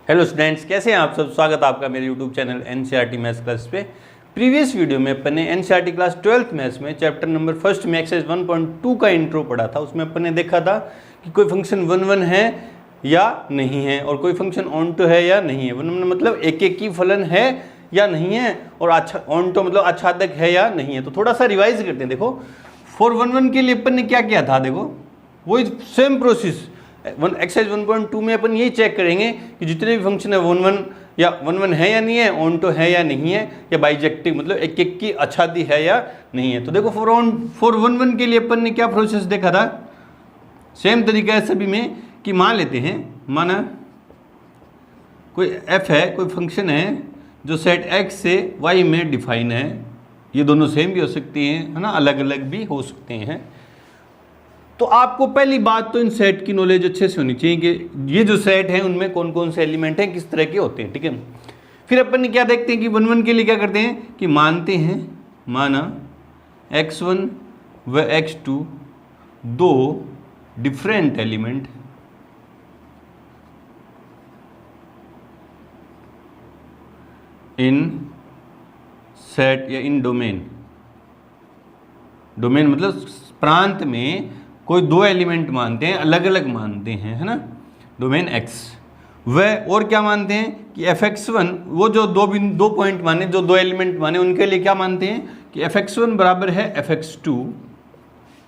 Hello students, कैसे हैं आप सब। स्वागत है आपका मेरे YouTube channel NCERT maths class पे। प्रीवियस वीडियो में अपन ने एनसीईआरटी क्लास 12th मैथ्स में चैप्टर नंबर फर्स्ट में एक्सरसाइज 1.2 का इंट्रो पढ़ा था। उसमें अपन ने देखा था कि कोई फंक्शन 1 है या नहीं है और कोई फंक्शन ऑन टू है या नहीं है। 1 मतलब एक एक की फलन है या नहीं है, और अच्छा ऑन टू मतलब आच्छादक है या नहीं है। तो थोड़ा सा रिवाइज करते हैं। देखो फॉर 1 के लिए अपन ने क्या किया था, देखो वही सेम प्रोसेस एक्सरसाइज 1.2 में अपन यही चेक करेंगे कि जितने भी फंक्शन है 1 है या नहीं है, ऑन टू है या नहीं है, या बाइजेक्टिव मतलब एक एक की आच्छादी है या नहीं है। तो देखो फॉर 1 के लिए अपन ने क्या प्रोसेस देखा था, सेम तरीका है सभी में कि मान लेते हैं, माना कोई f है, कोई फंक्शन है जो सेट x से y में डिफाइन है। ये दोनों सेम भी हो सकती हैं, है ना, अलग अलग भी हो सकते हैं। तो आपको पहली बात तो इन सेट की नॉलेज अच्छे से होनी चाहिए कि ये जो सेट हैं उनमें कौन कौन से एलिमेंट हैं, किस तरह के होते हैं, ठीक है। फिर अपन क्या देखते हैं कि 1 के लिए क्या करते हैं कि मानते हैं, माना x1 व x2 दो डिफरेंट एलिमेंट इन सेट या इन डोमेन। डोमेन मतलब प्रांत में कोई दो एलिमेंट मानते हैं, अलग अलग मानते हैं, है ना, डोमेन x। वह और क्या मानते हैं कि fx1, वो जो दो पॉइंट माने, जो दो एलिमेंट माने, उनके लिए क्या मानते हैं कि fx1 बराबर है fx2।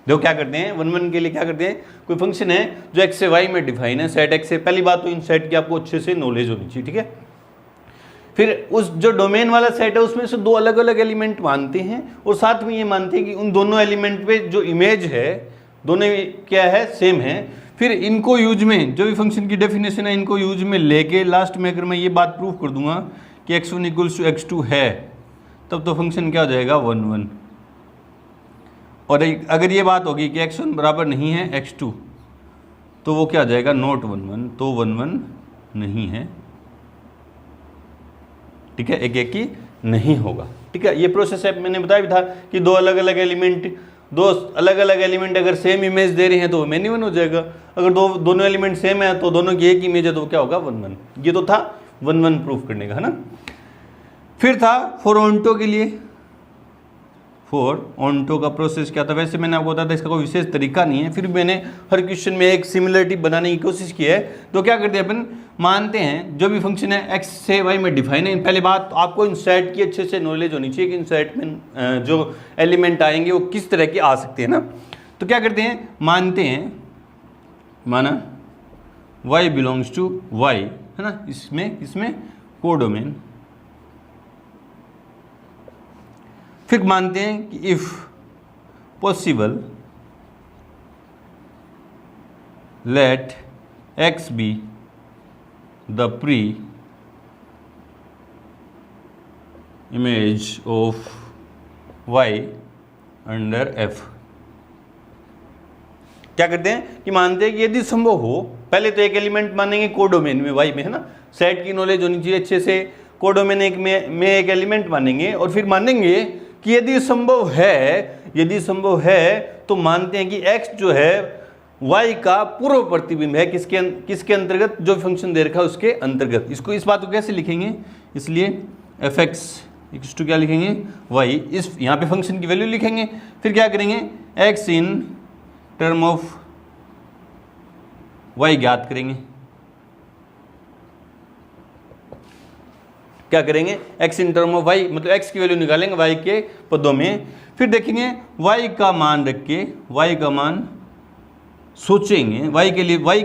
देखो क्या करते हैं 1 के लिए क्या करते हैं, कोई फंक्शन है जो x से y में डिफाइन है, सेट x से। पहली बात तो इन सेट की आपको अच्छे से नॉलेज होनी चाहिए, ठीक है। फिर उस जो डोमेन वाला सेट है उसमें से दो अलग अलग एलिमेंट मानते हैं, और साथ में ये मानते हैं कि उन दोनों एलिमेंट पे जो इमेज है दोनों क्या है, सेम है। फिर इनको यूज में, जो भी फंक्शन की डेफिनेशन है, इनको यूज में लेके लास्ट में अगर मैं ये बात प्रूव कर दूंगा कि x1 इक्वल्स टू x2 है, तब तो फंक्शन क्या हो जाएगा 1 और अगर ये बात होगी कि x1 बराबर नहीं है x2, तो वो क्या हो जाएगा नॉट 1 तो 1 नहीं है, ठीक है, एक एक की नहीं होगा, ठीक है। ये प्रोसेस है, मैंने बताया भी था कि दो अलग अलग एलिमेंट अगर सेम इमेज दे रहे हैं तो वो मैनी 1 हो जाएगा। अगर दोनों एलिमेंट सेम है तो दोनों की एक इमेज है तो क्या होगा 1 ये तो था 1 प्रूफ करने का, है ना। फिर था फॉर ऑन्टो के लिए। फॉर ऑन्टो का प्रोसेस क्या था, वैसे मैंने आपको बताया था इसका कोई विशेष तरीका नहीं है, फिर मैंने हर क्वेश्चन में एक सिमिलरिटी बनाने की कोशिश की है। तो क्या करते हैं अपन, मानते हैं जो भी फंक्शन है x से y में डिफाइन है। पहले बात तो आपको इन सेट की अच्छे से नॉलेज होनी चाहिए कि इन सेट में जो एलिमेंट आएंगे वो किस तरह के आ सकते हैं ना। तो क्या करते हैं, मानते हैं, माना y बिलोंग्स टू y, है ना, इसमें कोडोमेन। फिर मानते हैं कि if possible let x be the pre image of y under f। क्या करते हैं कि मानते हैं कि यदि संभव हो, पहले तो एक एलिमेंट मानेंगे कोडोमेन में y में, है ना, सेट की नॉलेज होनी चाहिए अच्छे से। कोडोमेन में एक एलिमेंट मानेंगे, और फिर मानेंगे कि यदि संभव है तो मानते हैं कि x जो है y का पूर्व प्रतिबिंब है, किसके अंतर्गत, जो फंक्शन दे रखा है उसके अंतर्गत। इसको, इस बात को कैसे लिखेंगे, इसलिए fx इक्वल्स टू क्या लिखेंगे y, इस यहाँ पे फंक्शन की वैल्यू लिखेंगे। फिर क्या करेंगे, x in term of y ज्ञात करेंगे। क्या करेंगे, x in term of y मतलब x की वैल्यू निकालेंगे y के पदों में। फिर देखेंगे y का मान रख के, y का मान सोचेंगे, y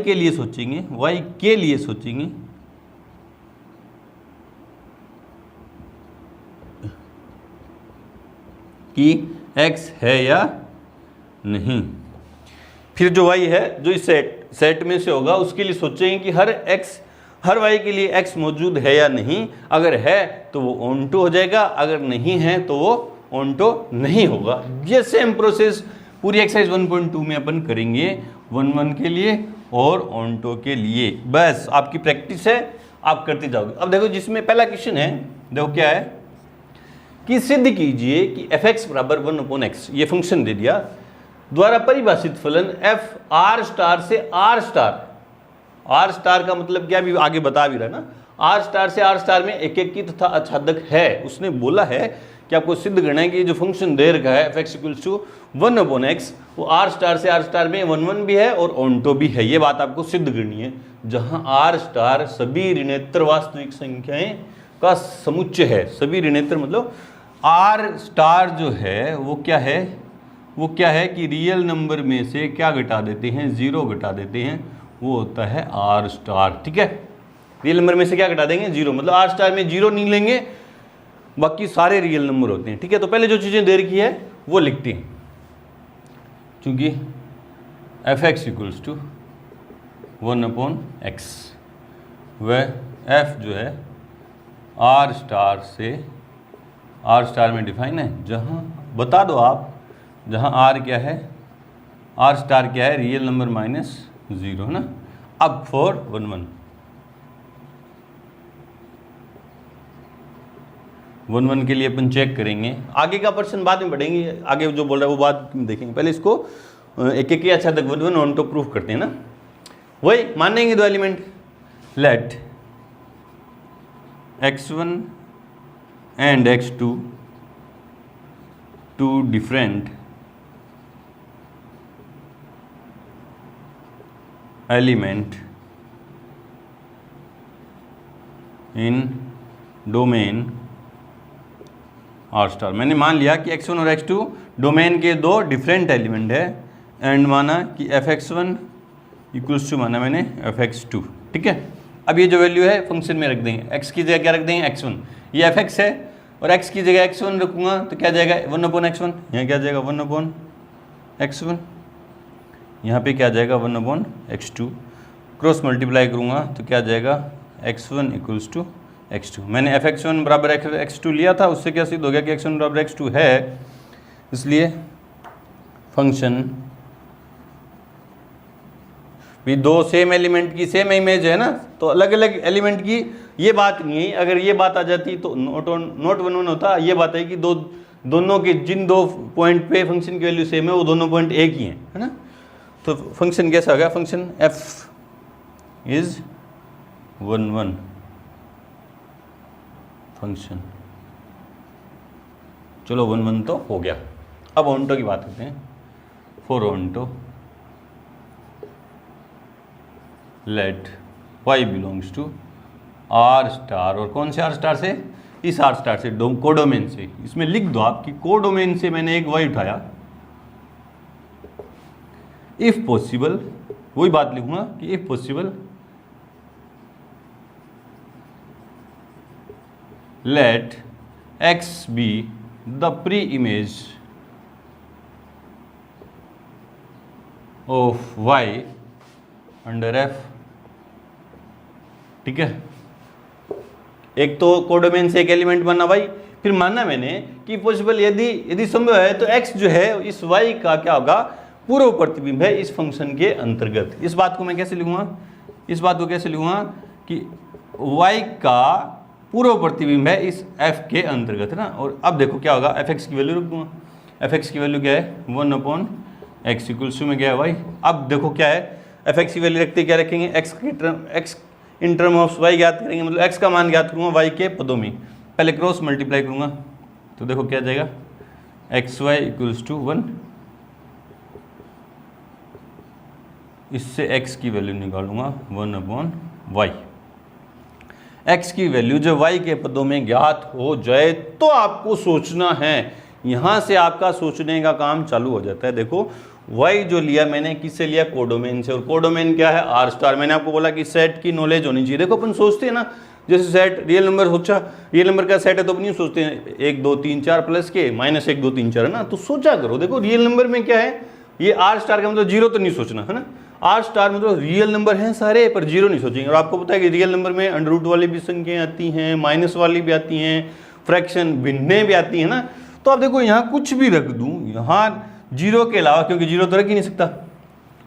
के लिए सोचेंगे कि x है या नहीं। फिर जो y है जो इस सेट में से होगा उसके लिए सोचेंगे कि हर y के लिए x मौजूद है या नहीं। अगर है तो वो ऑन टू हो जाएगा, अगर नहीं है तो वो ऑन टू नहीं होगा। ये सेम प्रोसेस पूरी एक्सरसाइज 1.2 में अपन करेंगे 1 के लिए और ऑन टू के लिए। बस आपकी प्रैक्टिस है, आप करते जाओगे। अब देखो जिसमें पहला क्वेश्चन है, देखो क्या है कि सिद्ध कीजिए कि fx बराबर 1/x, ये फंक्शन दे दिया, द्वारा परिभाषित फलन f r स्टार से r स्टार, r स्टार का मतलब क्या भी आगे बता भी रहा है ना, आर स्टार से आर स्टार में एक एक की तथा आच्छादक है। उसने बोला है कि आपको सिद्ध करना है कि जो फंक्शन दे रखा है f(x = 1/x) वो आर स्टार से आर स्टार में 1 1 भी है और ऑनटो भी है। ये बात आपको सिद्ध करनी है, जहां आर स्टार सभी ऋणेतर वास्तविक संख्याएं का समुच्चय है। सभी ऋणेतर मतलब आर स्टार जो है वो क्या है, वो क्या है कि रियल नंबर में से क्या घटा देते हैं, 0 घटा देते हैं, वो होता है आर स्टार। ठीक है, रियल नंबर में से क्या घटा देंगे, 0, मतलब आर स्टार में 0 नहीं लेंगे, बाकी सारे रियल नंबर होते हैं। ठीक है, तो पहले जो चीज़ें दे रखी है वो लिखते हैं, क्योंकि f(x = 1/x) वह f जो है आर स्टार से आर स्टार में डिफाइन है, जहां बता दो आप, जहां आर क्या है, आर स्टार क्या है, रियल नंबर -0 है ना। अब फॉर 1 1 1 1 के लिए अपन चेक करेंगे, आगे का पर्सन बाद में पढ़ेंगे, आगे जो बोल रहा है वो बाद में देखेंगे, पहले इसको एक एक अच्छा तक 1 1 ऑन टू प्रूफ करते हैं ना। वही मान लेंगे दो element, let x1 and x2 two different element in domain R star. मैंने मान लिया कि x1 और x2 डोमेन के दो डिफरेंट एलिमेंट है, एंड माना कि f(x1) = माना मैंने f(x2). ठीक है, अब ये जो वैल्यू है फंक्शन में रख देंगे, x की जगह क्या रख देंगे, x1, ये f(x) है, और x की जगह x1 रखूँगा तो क्या जाएगा 1/x1, यहाँ क्या जाएगा 1/x1, यहाँ पे क्या जाएगा 1/x2, क्रॉस मल्टीप्लाई करूँगा तो क्या जाएगा x1 = x2। मैंने f(x1) = x2 लिया था, उससे क्या सिद्ध हो गया कि x1 = x2 है, इसलिए फंक्शन भी दो सेम एलिमेंट की सेम इमेज है ना, तो अलग अलग एलिमेंट की ये बात नहीं है। अगर ये बात आ जाती तो नॉट 1 1 होता, ये बात है कि दोनों के जिन दो पॉइंट पे फंक्शन की वैल्यू सेम है वो दोनों पॉइंट एक ही हैं, है ना। तो फंक्शन कैसा होगा, फंक्शन f = 1 1 फंक्शन। चलो 1 1 तो हो गया, अब ऑनटो की बात करते हैं। For onto let y belongs to R star, और कौन से आर स्टार से, इस आर स्टार से, कोडोमेन से। इसमें लिख दो आप कि कोडोमेन से मैंने एक y उठाया, इफ पॉसिबल, वही बात लिखूंगा कि if possible let x be the pre image of y under f। ठीक है, एक तो कोडोमेन से एक एलिमेंट बना y, फिर माना मैंने कि पॉसिबल यदि संभव है तो x जो है इस y का क्या होगा, पूर्व प्रतिबिंब है इस फंक्शन के अंतर्गत। इस बात को मैं कैसे लिखूंगा, इस बात को कैसे लिखूंगा कि y का पूर्व प्रतिबिंब है इस f के अंतर्गत, है ना। और अब देखो क्या होगा, f(x) की वैल्यू रख दूंगा, f(x) की वैल्यू क्या है 1/x = में क्या है y। अब देखो क्या है, f(x) की वैल्यू रखते क्या रखेंगे, x in term of y ज्ञात करेंगे, मतलब x का मान ज्ञात करूँगा y के पदों में, पहले क्रॉस मल्टीप्लाई करूँगा तो देखो क्या जाएगा, xy = 1, इससे x की वैल्यू निकालूंगा 1/y। x की वैल्यू जब y के पदों में ज्ञात हो जाए तो आपको सोचना है, यहाँ से आपका सोचने का काम चालू हो जाता है। देखो y जो लिया मैंने किससे लिया, कोडोमेन से, और कोडोमेन क्या है, आर स्टार। मैंने आपको बोला कि सेट की नॉलेज होनी चाहिए। देखो अपन सोचते हैं ना, जैसे सेट रियल नंबर सोचा, रियल नंबर का सेट है तो अपन नहीं सोचते हैं 1 2 3 4 प्लस के -1 2 3 4, है ना। तो सोचा करो, देखो रियल नंबर में क्या है, ये आर स्टार का मतलब 0 तो नहीं सोचना, है ना। आर स्टार मतलब रियल नंबर हैं सारे, पर 0 नहीं सोचेंगे। और आपको पता है कि रियल नंबर में अंडर रूट वाली भी संख्याएं आती हैं, माइनस वाली भी आती हैं, फ्रैक्शन भिन्ने भी आती हैं ना। तो आप देखो यहाँ कुछ भी रख दूँ, यहाँ 0 के अलावा, क्योंकि 0 तो रख ही नहीं सकता,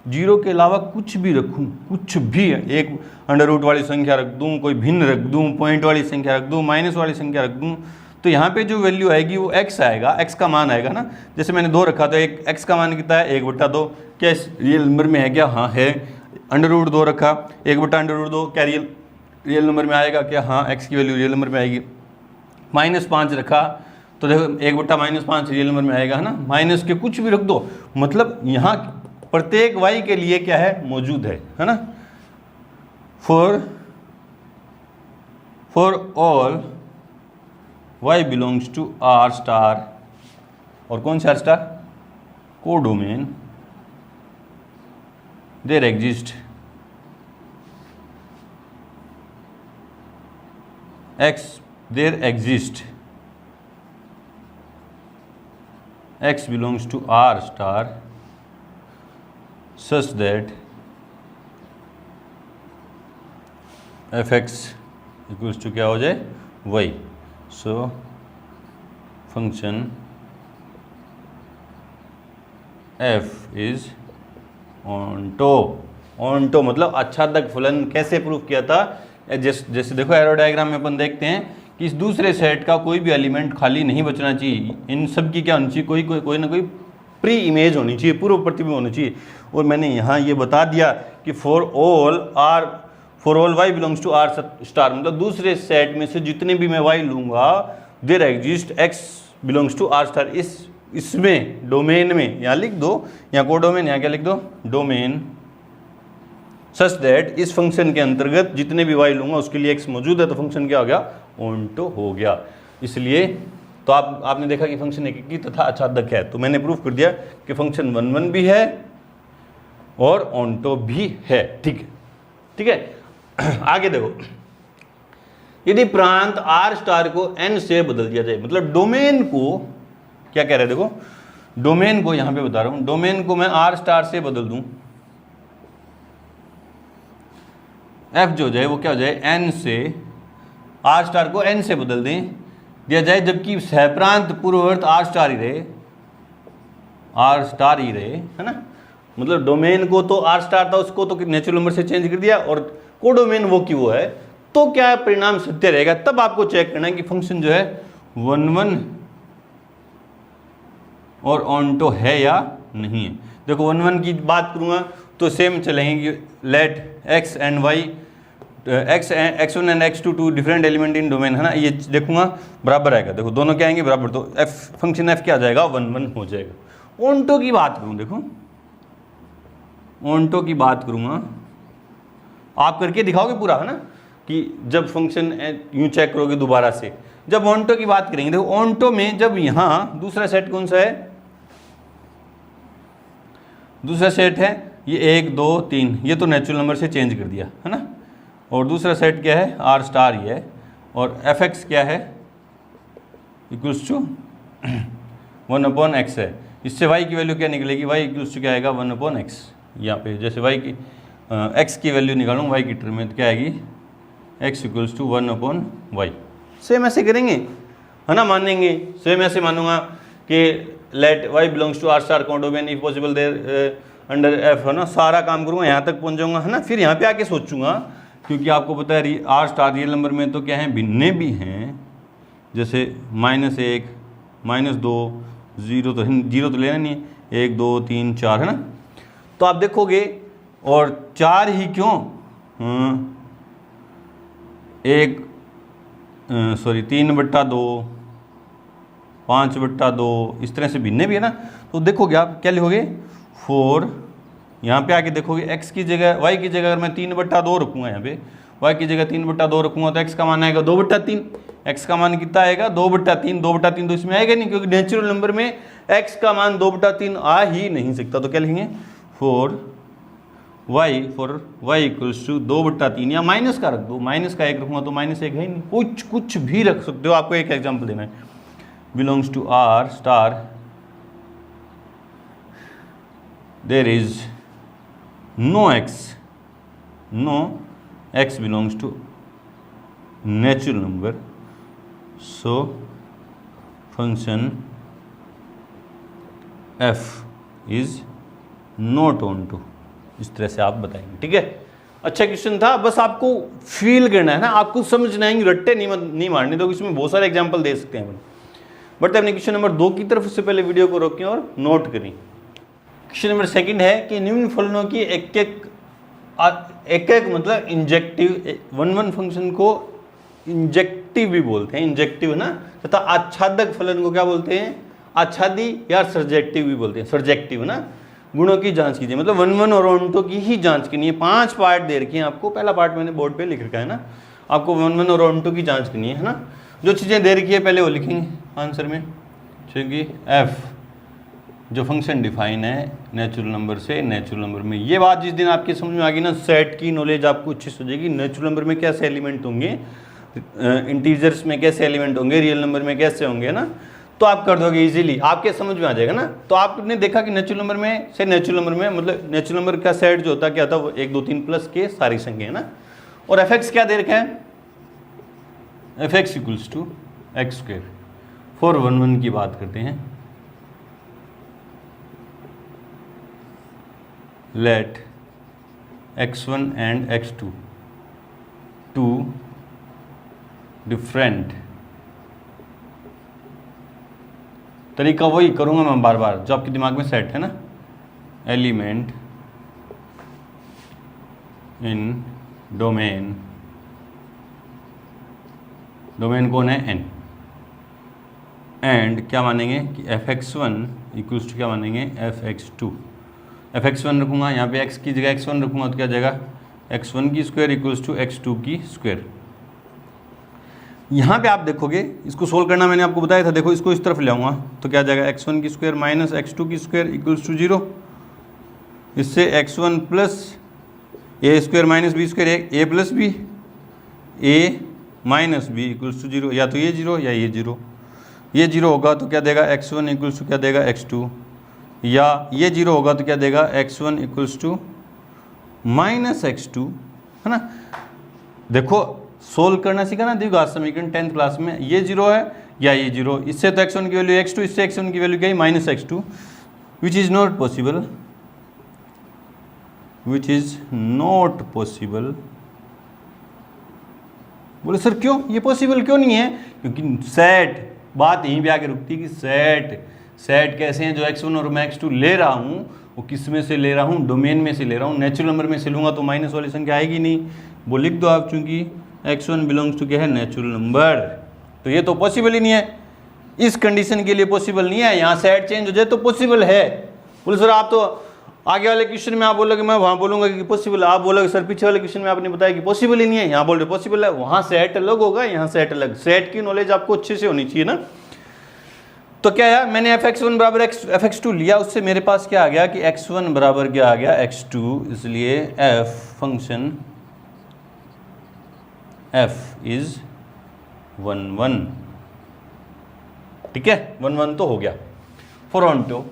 0 के अलावा कुछ भी रखूँ, कुछ भी, एक अंडर रूट वाली संख्या रख दूँ, कोई भिन्न रख दूँ, पॉइंट वाली संख्या रख दूँ, माइनस वाली संख्या रख दूँ, तो यहाँ पे जो वैल्यू आएगी वो x आएगा, x का मान आएगा ना। जैसे मैंने 2 रखा तो एक x का मान कितना है 1/2, क्या इस रियल नंबर में है क्या, हाँ है। अंडर रूट 2 रखा, 1/√2 क्या रियल रियल नंबर में आएगा क्या? हाँ, x की वैल्यू रियल नंबर में आएगी। -5 रखा तो देखो 1/-5 रियल नंबर में आएगा, है ना। माइनस के कुछ भी रख दो, मतलब यहाँ प्रत्येक y के लिए क्या है? मौजूद है ना। For all y belongs to R star, और कौन सा R star? Codomain, there exist x belongs to R star such that fx equals to क्या हो जाए? y. So function f is onto मतलब आच्छादक फलन। कैसे प्रूफ किया था? जैसे देखो एरो डायग्राम में अपन देखते हैं कि इस दूसरे सेट का कोई भी एलिमेंट खाली नहीं बचना चाहिए। इन सब की क्या होनी चाहिए? कोई ना कोई प्री इमेज होनी चाहिए, पूर्व प्रतिबिंब होनी चाहिए। और मैंने यहाँ ये बता दिया कि for all y belongs to R star, मतलब दूसरे सेट में से जितने भी मैं y लूँगा, there exist x belongs to R star. इसमें डोमेन में, यहाँ लिख दो, यहाँ कोडोमेन, यहाँ क्या लिख दो? डोमेन, सच दैट इस फंक्शन के अंतर्गत जितने भी y लूँगा उसके लिए x मौजूद है, तो फंक्शन क्या हो गया? ऑन्टो हो गया। इसलिए तो आपने देखा कि फंक्शन एकीकी तथा आच्छादक है, तो मैंने प्रूफ कर दिया कि फंक्शन 1 भी है और ऑन्टो भी है। ठीक है। आगे देखो, यदि प्रांत R स्टार को n से बदल दिया जाए, मतलब डोमेन को क्या कह रहे हैं? देखो, डोमेन को यहां पे बता रहा हूं, डोमेन को मैं R स्टार से बदल दूं, f जो जाए वो क्या हो जाए? n से, R स्टार को n से बदल दिया जाए, जबकि सहप्रांत पूर्ववर्त R स्टार ही रहे, है ना। मतलब डोमेन को तो R स्टार था, उसको तो नेचुरल नंबर से चेंज कर दिया, और कोडोमेन वो की वो है, तो क्या परिणाम सत्य रहेगा? तब आपको चेक करना है कि फंक्शन जो है 1 और ऑन्टो है या नहीं है। देखो 1 की बात करूंगा तो सेम चलेंगे कि let x and y, x1 and x2 two different element in domain, है ना। ये देखूंगा बराबर आएगा, देखो दोनों क्या आएंगे? बराबर, तो फंक्शन f क्या आ जाएगा? 1 हो जाएगा। ऑन्टो की बात करूं, देखो ऑन्टो की बात करूंगा, आप करके दिखाओगे पूरा, है ना, कि जब फंक्शन यूं चेक करोगे दोबारा से। जब ऑन्टो की बात करेंगे, देखो ऑन्टो में जब यहां दूसरा सेट कौन सा है? दूसरा सेट है ये 1 2 3, ये तो नेचुरल नंबर से चेंज कर दिया, है ना। और दूसरा सेट क्या है? R स्टार ही है, और fx क्या है? इक्वल्स टू 1/x है। इससे y की वैल्यू क्या निकलेगी? y इक्वल्स टू क्या आएगा? 1/x। यहाँ पे जैसे y की x की वैल्यू निकालूँ y की टर्म में, तो क्या आएगी? x equals to 1/y। Same ऐसे करेंगे, है ना, मानेंगे। सेम ऐसे मानूंगा कि let y belongs to R star codomain if possible there under f, है ना। सारा काम करूँगा, यहाँ तक पहुँच जाऊँगा, है ना। फिर यहाँ पे आके सोचूंगा, क्योंकि आपको पता है R स्टार रियल नंबर में तो क्या है? भिन्ने भी हैं, जैसे -1 -2, 0 तो लेना नहीं है, 1 2 3 4, है ना। तो आप देखोगे, और 4 ही क्यों? 3/2, 5/2, इस तरह से भिन्ने भी है ना। तो देखोगे आप क्या लिखोगे? 4, यहाँ पे आके देखोगे x की जगह, y की जगह अगर मैं 3/2 रखूँगा, यहाँ पे y की जगह 3/2 रखूँगा, तो x का मान आएगा 2/3। x का मान कितना आएगा? 2/3। 2/3 तो इसमें आएगा नहीं, क्योंकि नेचुरल नंबर में x का मान 2/3 आ ही नहीं सकता। तो क्या लिखेंगे? फॉर y इक्वल्स टू 2/3, या माइनस का रख दो, माइनस का 1 रखूँगा तो -1 है ही नहीं, कुछ भी रख सकते हो। आपको एक एग्जाम्पल देना है, belongs to R star, there is no x belongs to natural number, so function f is not onto। इस तरह से आप बताएंगे, ठीक है। अच्छा क्वेश्चन था, बस आपको फील करना है ना, आपको समझना है, रट्टे नहीं मारने। तो इसमें बहुत सारे एग्जाम्पल दे सकते हैं, बट अपने क्वेश्चन नंबर 2 की तरफ से पहले वीडियो को रोकें और नोट करें। क्वेश्चन नंबर 2 है कि निम्न फलनों की एक एक एक मतलब इंजेक्टिव, वन वन फंक्शन को इंजेक्टिव भी बोलते हैं, इंजेक्टिव ना, तथा आच्छादक फलन को क्या बोलते हैं, आच्छादी या सर्जेक्टिव भी बोलते हैं, सर्जेक्टिव ना। गुणों की जांच कीजिए, मतलब वन वन और ऑन्टो की ही जांच करनी है। 5 पार्ट दे रखी हैं आपको, पहला पार्ट मैंने बोर्ड पे लिख रखा है ना, आपको वन वन और ऑन्टो की जांच करनी है ना। जो चीज़ें दे रखी है पहले वो लिखेंगे आंसर में, क्योंकि एफ जो फंक्शन डिफाइन है नेचुरल नंबर से नेचुरल नंबर में, ये बात जिस दिन आपकी समझ में आ गई ना, सेट की नॉलेज आपको अच्छी से हो जाएगी। नेचुरल नंबर में कैसे एलिमेंट होंगे, इंटीजर्स में कैसे एलिमेंट होंगे, रियल नंबर में कैसे होंगे ना, तो आप कर दोगे इजीली, आपके समझ में आ जाएगा ना। तो आपने देखा कि नेचुरल नंबर में से नेचुरल नंबर में, मतलब नेचुरल नंबर का सेट जो होता क्या था, वो 1 2 3 प्लस के सारी संख्या है ना। और एफ एक्स क्या दे रखा है, F X equals to X square. 4 1 1 की बात करते हैं। Late x1 and x2 two different, तरीका वही करूंगा मैं बार बार जो आपके दिमाग में सेट है ना, एलिमेंट इन डोमेन, डोमेन कौन है n, एंड क्या मानेंगे कि fx1 इक्वल्स टू क्या मानेंगे fx2। fx1 रखूंगा यहाँ पे, x की जगह x1 रखूंगा तो क्या जाएगा x1 की स्क्वायर इक्वल्स टू x2 की स्क्वायर। यहाँ पे आप देखोगे, इसको सोल्व करना मैंने आपको बताया था, देखो इसको इस तरफ ले आऊँगा तो क्या जाएगा x1 की स्क्वायर माइनस x2 की स्क्वायर इक्वल्स टू 0। इससे x1 plus A square minus B square, A plus B, A minus B equals to 0, या तो ये 0 या ये 0। ये 0 होगा तो क्या देगा x1 इक्वल्स टू क्या देगा x2, या ये 0 होगा तो क्या देगा x1 equals to minus x2, है ना। देखो सोल्व करना सीखा ना द्विघात समीकरण 10th क्लास में, ये 0 है या ये 0, इससे तो x1 की वैल्यू x2, इससे x1 की वैल्यू क्या है minus x2, which is not possible, which is not possible. बोले सर क्यों, ये पॉसिबल क्यों नहीं है, क्योंकि सेट, बात यहीं पे आके रुकती है कि सेट कैसे हैं, जो x1 और मैं x2 ले रहा हूँ वो किस में से ले रहा हूँ, डोमेन में से ले रहा हूँ। नेचुरल नंबर में से लूँगा तो माइनस वाली संख्या आएगी नहीं, वो लिख दो आप, चूंकि x1 बिलोंग्स टू क्या है नेचुरल नंबर, तो ये तो पॉसिबल ही नहीं है, इस कंडीशन के लिए पॉसिबल नहीं है। यहाँ सेट चेंज हो जाए तो पॉसिबल है। बोले सर आप तो आगे वाले क्वेश्चन में आप बोलोगे, मैं वहाँ बोलूँगा कि पॉसिबल, आप बोलोगे सर पीछे वाले क्वेश्चन में आपने बताया कि पॉसिबल ही नहीं है, यहाँ बोल रहे पॉसिबल है, वहाँ सेट अलग होगा, यहाँ सेट अलग। सेट की नॉलेज आपको अच्छे से होनी चाहिए ना। तो क्या है, मैंने fx1 बराबर fx2 लिया, उससे मेरे पास क्या आ गया कि x1 बराबर क्या आ गया x2, इसलिए f फंक्शन f इज 1 1, ठीक है, 1 1 तो हो गया। For onto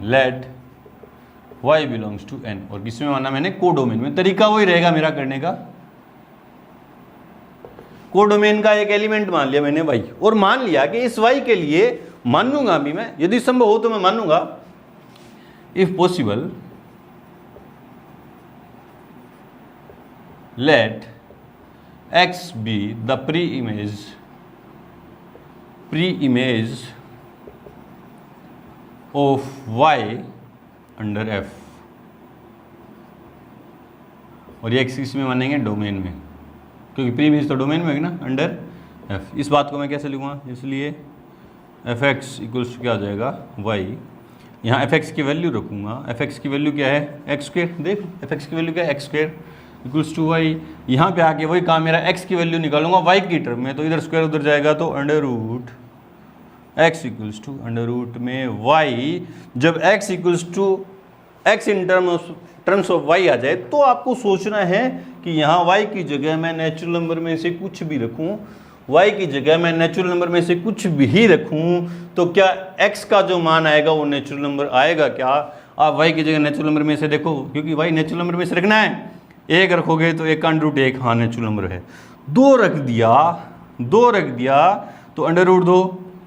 let y belongs to n, और किसमें माना मैंने, कोडोमेन में। तरीका वही रहेगा मेरा करने का, कोडोमेन का एक एलिमेंट मान लिया मैंने y, और मान लिया कि इस y के लिए मानूंगा भी मैं, यदि संभव हो तो मैं मानूंगा, if possible let x be the pre-image of y under f, और ये x किस में मानेंगे, डोमेन में, क्योंकि प्री इमेज तो डोमेन में है ना, अंडर f। इस बात को मैं कैसे लिखूँगा, इसलिए एफ एक्स इक्वल्स क्या आ जाएगा y, यहाँ एफ एक्स की वैल्यू रखूँगा, एफ एक्स की वैल्यू क्या है एक्स स्क्वायर, देख एफ एक्स की वैल्यू क्या है X square equals to Y. यहाँ पे आके वही काम मेरा x की वैल्यू निकालूंगा y की टर्म में, तो इधर स्क्वायर उधर जाएगा, तो under root x equals to under root में y। जब x equals to x in terms of y आ जाए तो आपको सोचना है कि यहाँ y की जगह मैं नेचुरल नंबर में से कुछ भी रखूँ, y की जगह मैं नेचुरल नंबर में से कुछ भी रखूँ, तो क्या x का जो मान आएगा वो नेचुरल नंबर आएगा क्या। आप y की जगह नेचुरल नंबर में से देखो, क्योंकि y नेचुरल नंबर में से रखना है, 1 रखोगे तो 1 का अंडर रूट 1, हाँ नेचुरल नंबर है। 2 रख दिया तो अंडर रूट 2,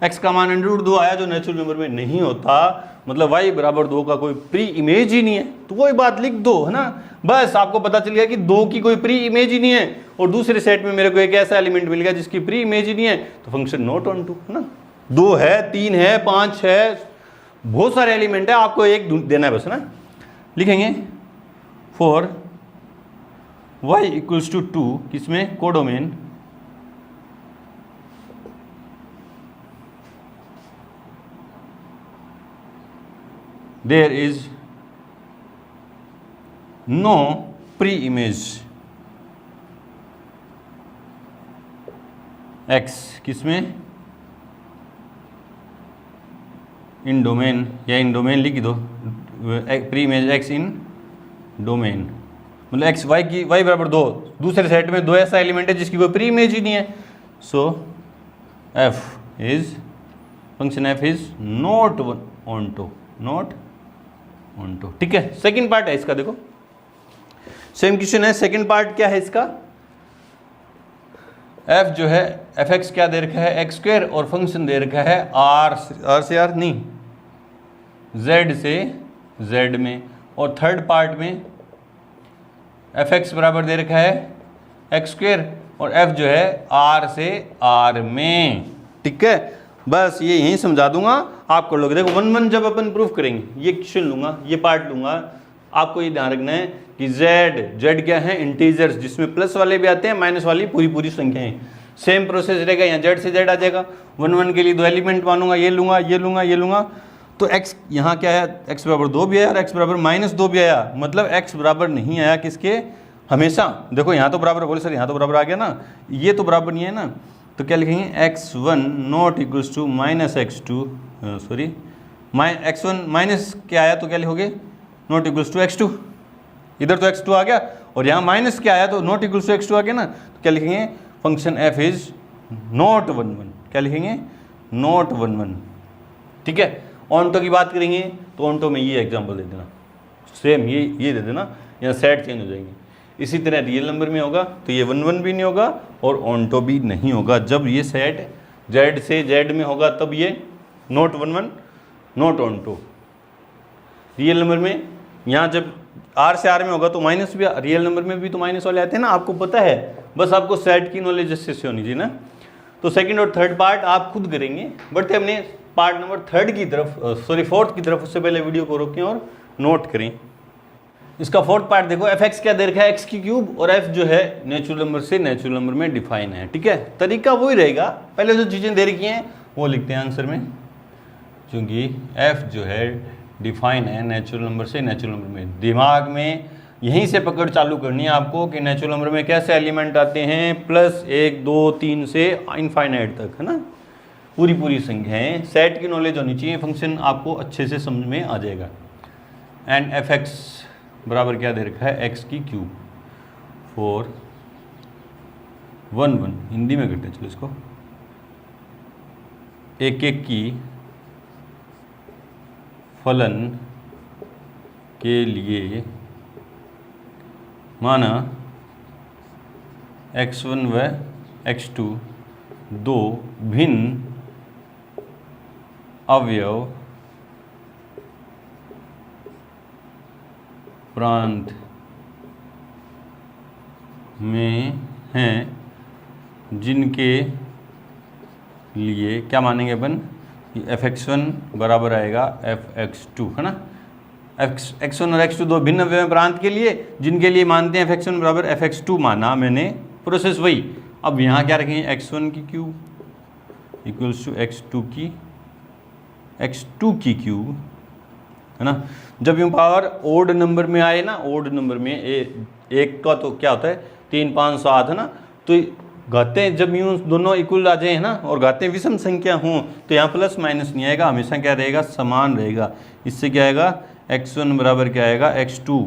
x का मान अंडर रूट 2 आया जो नेचुरल नंबर में नहीं होता, मतलब y बराबर 2 का कोई प्री इमेज ही नहीं है, तो वही बात लिख दो, है ना। बस आपको पता चल गया कि 2 की कोई प्री इमेज ही नहीं है, और दूसरे सेट में मेरे को एक ऐसा एलिमेंट मिल गया जिसकी प्री इमेज ही नहीं है, तो फंक्शन नॉट ऑन टू, है ना। 2 है, 3 है, 5 है, बहुत सारे एलिमेंट है, आपको एक देना है बस ना। लिखेंगे फॉर y इक्वल्स टू 2 किसमें, codomain, there is no pre image x किसमें, इन डोमेन, या इन डोमेन लिख दो, pre image x in domain, मतलब x y की y बराबर 2, दूसरे सेट में 2 ऐसा एलिमेंट है जिसकी कोई प्री इमेज ही नहीं है। So f is, function f is not onto, not onto. ठीक है, सेकंड पार्ट है इसका, देखो सेम क्वेश्चन है। सेकंड पार्ट क्या है इसका, f जो है fx क्या दे रखा है, x स्क्वायर, और फंक्शन दे रखा है r से r नहीं, z से z में, और थर्ड पार्ट में fx बराबर दे रखा है x स्क्वायर, और f जो है r से r में। ठीक है, बस ये यहीं समझा दूंगा, आप कर लोगे। देखो 1 1 जब अपन प्रूफ करेंगे, ये क्वेश्चन लूंगा, ये पार्ट लूंगा, आपको ये ध्यान रखना है कि z क्या है, इंटीजर्स, जिसमें प्लस वाले भी आते हैं, माइनस वाली पूरी संख्याएं। सेम प्रोसेस रहेगा, यहाँ z से z आ जाएगा। 1 1 के लिए 2 एलिमेंट मानूंगा, ये लूंगा, ये लूंगा, ये लूंगा, तो x यहाँ क्या है, x बराबर 2 भी आया और x बराबर -2 भी आया, मतलब x बराबर नहीं आया किसके, हमेशा। देखो यहाँ तो बराबर, बोले सर यहाँ तो बराबर आ गया ना, ये तो बराबर नहीं है ना, तो क्या लिखेंगे, x1 not equals to -x2, sorry x1 minus क्या आया तो क्या लिखोगे, नॉट इक्वल्स टू x2, इधर तो x2 आ गया और यहाँ माइनस क्या आया तो नॉट इक्वल्स टू x2 आ गया ना, तो क्या लिखेंगे, फंक्शन f इज नॉट 1 1, क्या लिखेंगे, नॉट 1 1। ठीक है, ऑनटो की बात करेंगे तो ऑनटो में ये एग्जांपल दे देना, सेम ये दे देना, यहाँ सेट चेंज हो जाएंगे। इसी तरह रियल नंबर में होगा तो ये 1 1 भी नहीं होगा और ऑनटो भी नहीं होगा। जब ये सेट z से z में होगा तब ये not 1 1, not onto. Real number में यहाँ जब r से r में होगा तो माइनस भी, रियल नंबर में भी तो माइनस वाले आते हैं ना, आपको पता है, बस आपको सेट की नॉलेज अच्छे से होनी चाहिए ना। तो सेकंड और थर्ड पार्ट आप खुद करेंगे, बट हमने पार्ट नंबर थर्ड की तरफ, सॉरी फोर्थ की तरफ, उससे पहले वीडियो को रोकें और नोट करें। इसका फोर्थ पार्ट देखो, fx क्या दे रखा है, x की क्यूब, और f जो है नेचुरल नंबर से नेचुरल नंबर में डिफाइन है। ठीक है, तरीका वही रहेगा, पहले जो चीज़ें दे रखी हैं वो लिखते हैं आंसर में, क्योंकि f जो है डिफाइन है नेचुरल नंबर से नेचुरल नंबर में। दिमाग में यहीं से पकड़ चालू करनी है आपको कि नेचुरल नंबर में कैसे एलिमेंट आते हैं, +1 2 3 से इनफाइनाइट तक, है ना, पूरी संख्याएं। सेट की नॉलेज होनी चाहिए, फंक्शन आपको अच्छे से समझ में आ जाएगा। एंड fx बराबर क्या दे रखा है, x की क्यूब, 4 1 1, हिंदी में करते हैं चलो इसको, 1 1 की फलन के लिए माना x1 व x2 दो भिन्न अवयव प्रांत में हैं, जिनके लिए क्या मानेंगे अपन, fx1 बराबर आएगा fx2, है ना। x1 और x2 दो भिन्न अवयव प्रांत के लिए, जिनके लिए मानते हैं fx1 बराबर fx2 माना मैंने, प्रोसेस वही। अब यहाँ क्या रखेंगे, x1 की क्यूब इक्वल्स टू x2 की क्यूब, है ना। जब यूँ पावर ओड नंबर में आए ना, ओड नंबर में एक का तो क्या होता है 3 5 7, है ना, तो घातें जब यूँ दोनों इक्वल आ जाए, है ना, और घातें विषम संख्या हों तो यहाँ प्लस माइनस नहीं आएगा, हमेशा क्या रहेगा, समान रहेगा। इससे क्या आएगा, x1 बराबर क्या आएगा, x2।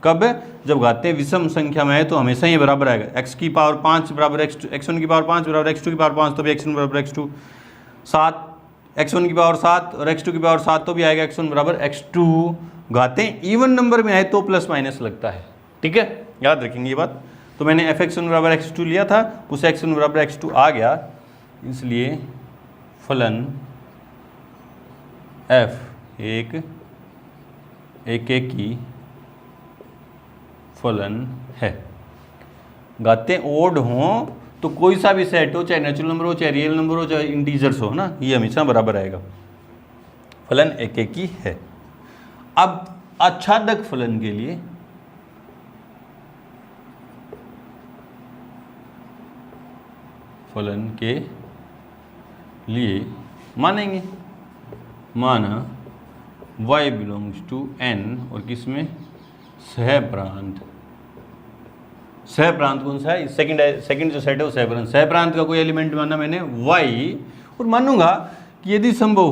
कब, जब घातें विषम संख्या में आए तो हमेशा ये बराबर आएगा, x की पावर 5 बराबर x1 की पावर 5 बराबर x2 की पावर 5, तो भी x1 बराबर x2। 7 x1 की पावर 7 और x2 की पावर 7 तो भी आएगा x1 बराबर x2। घातें इवन नंबर में आए तो प्लस माइनस लगता है। ठीक है, याद रखेंगे ये बात। तो मैंने fx1 बराबर x2 लिया था, उस x1 बराबर x2 आ गया, इसलिए फलन f एक की फलन है। घातें ओड हों तो कोई सा भी सेट हो, चाहे नेचुरल नंबर हो, चाहे रियल नंबर हो, चाहे इंटीजर्स हो, ना, ये हमेशा बराबर आएगा। फलन एकेकी है। अब आच्छादक फलन के लिए मानेंगे, माना y बिलोंग्स टू n और किसमें सहप्रांत कौन सा है, सेकंड जो सेट है वो सहप्रांत का कोई एलिमेंट माना मैंने y, और मानूंगा कि यदि संभव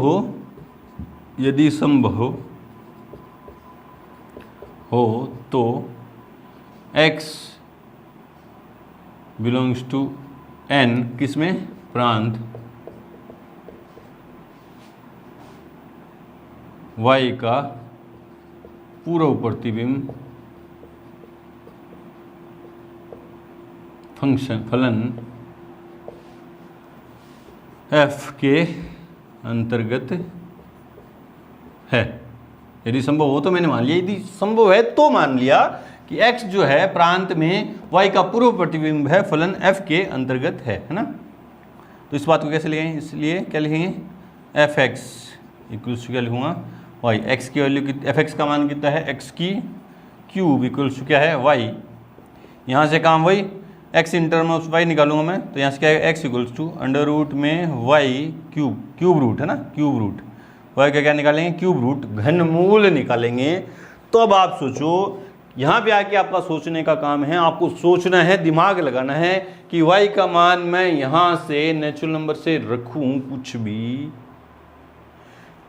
हो तो x बिलोंग्स टू n किसमें प्रांत y का पूर्व प्रतिबिंब फलन f के अंतर्गत है। यदि संभव हो तो मैंने मान लिया, यदि संभव है तो मान लिया कि x जो है प्रांत में y का पूर्व प्रतिबिंब है, फलन f के अंतर्गत है ना। तो इस बात को कैसे लिखेंगे, इसलिए क्या लिखेंगे, fx इक्वल्स टू क्या लिखूंगा y, x की वैल्यू fx का मान कितना है x की क्यूब इक्वल्स टू क्या है y, यहाँ से काम वही x in term of y निकालूंगा मैं, तो यहाँ से क्या है x equals to under root में y क्यूब रूट है ना, क्यूब रूट y का क्या निकालेंगे, क्यूब रूट, घनमूल निकालेंगे। तो अब आप सोचो, यहाँ पे आके आपका सोचने का काम है, आपको सोचना है, दिमाग लगाना है कि y का मान मैं यहाँ से नेचुरल नंबर से रखूँ कुछ भी,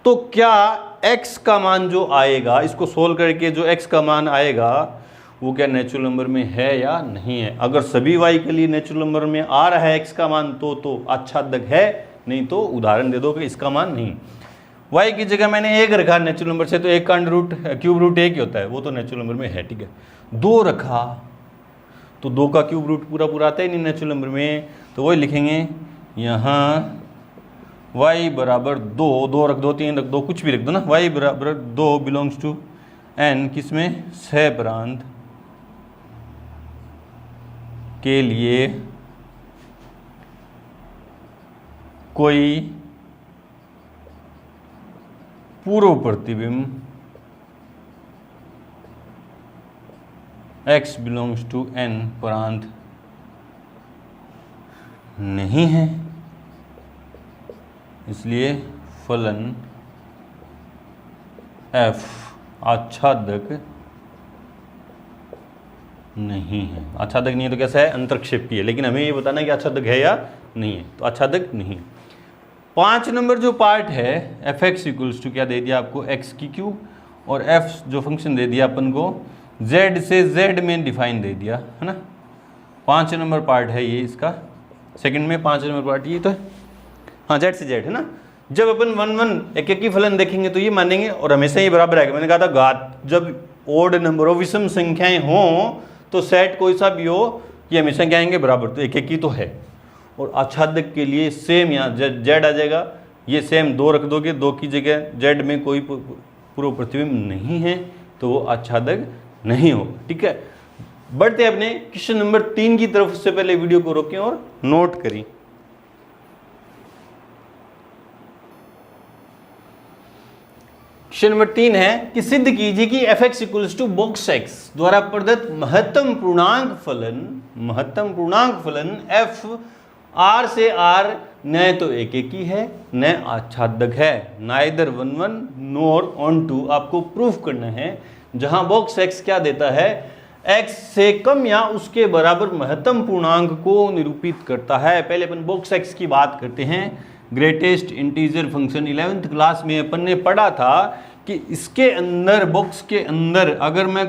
तो क्या x का मान जो आएगा, इसको सोल्व करके जो x का मान आएगा वो क्या नेचुरल नंबर में है या नहीं है। अगर सभी y के लिए नेचुरल नंबर में आ रहा है x का मान तो आच्छादक है, नहीं तो उदाहरण दे दो कि इसका मान नहीं। y की जगह मैंने 1 रखा नेचुरल नंबर से, तो 1 का अंडर रूट क्यूब रूट 1 ही होता है, वो तो नेचुरल नंबर में है, ठीक है। 2 रखा तो 2 का क्यूब रूट पूरा आता ही नहीं नेचुरल नंबर में, तो वही लिखेंगे यहाँ y बराबर 2 रख दो, 3 रख दो, कुछ भी रख दो ना, y बराबर 2 बिलोंग्स टू n किसमें सहप्रांत के लिए कोई पूर्व प्रतिबिंब x बिलोंग्स टू n प्रांत नहीं है, इसलिए फलन f आच्छादक नहीं है। आच्छादक नहीं है तो कैसा है, अंतरक्षेपी है, लेकिन हमें ये बताना है कि आच्छादक है या नहीं है, तो आच्छादक नहीं। 5 नंबर जो पार्ट है fx इक्वल्स टू क्या दे दिया आपको, x की क्यूब, और f जो फंक्शन दे दिया अपन को z से z में डिफाइन दे दिया है ना। 5 नंबर पार्ट है ये इसका, सेकंड में 5 नंबर पार्ट ये तो है, हाँ z से z है ना। जब अपन एक फलन देखेंगे तो ये मानेंगे, और हमेशा ये बराबर आएगा। मैंने कहा था घात, जब ओड नंबर हो, विषम संख्याएं हों, तो सेट कोई सा भी हो ये हमेशा क्या आएंगे, बराबर, तो एक ही तो है। और आच्छादक के लिए सेम यहाँ जेड आ जाएगा, ये सेम 2 रख दोगे, 2 की जगह जेड में कोई पूर्व प्रतिबिंब नहीं है, तो वो आच्छादक नहीं होगा, ठीक है। बढ़ते अपने क्वेश्चन नंबर 3 की तरफ। उससे पहले वीडियो को रोकें और नोट करें। क्वेश्चन नंबर 3 है कि सिद्ध कीजिए कि fx equals to box x द्वारा प्रदत्त महत्तम पूर्णांक फलन f r से r न तो एक ही है न आच्छादक है, नाइदर 1 1 नोर ऑन 2 आपको प्रूफ करना है। जहां बॉक्स x क्या देता है, x से कम या उसके बराबर महत्तम पूर्णांक को निरूपित करता है। पहले अपन बॉक्स x की बात करते हैं। Greatest integer function 11th class में अपन ने पढ़ा था कि इसके अंदर, बॉक्स के अंदर अगर मैं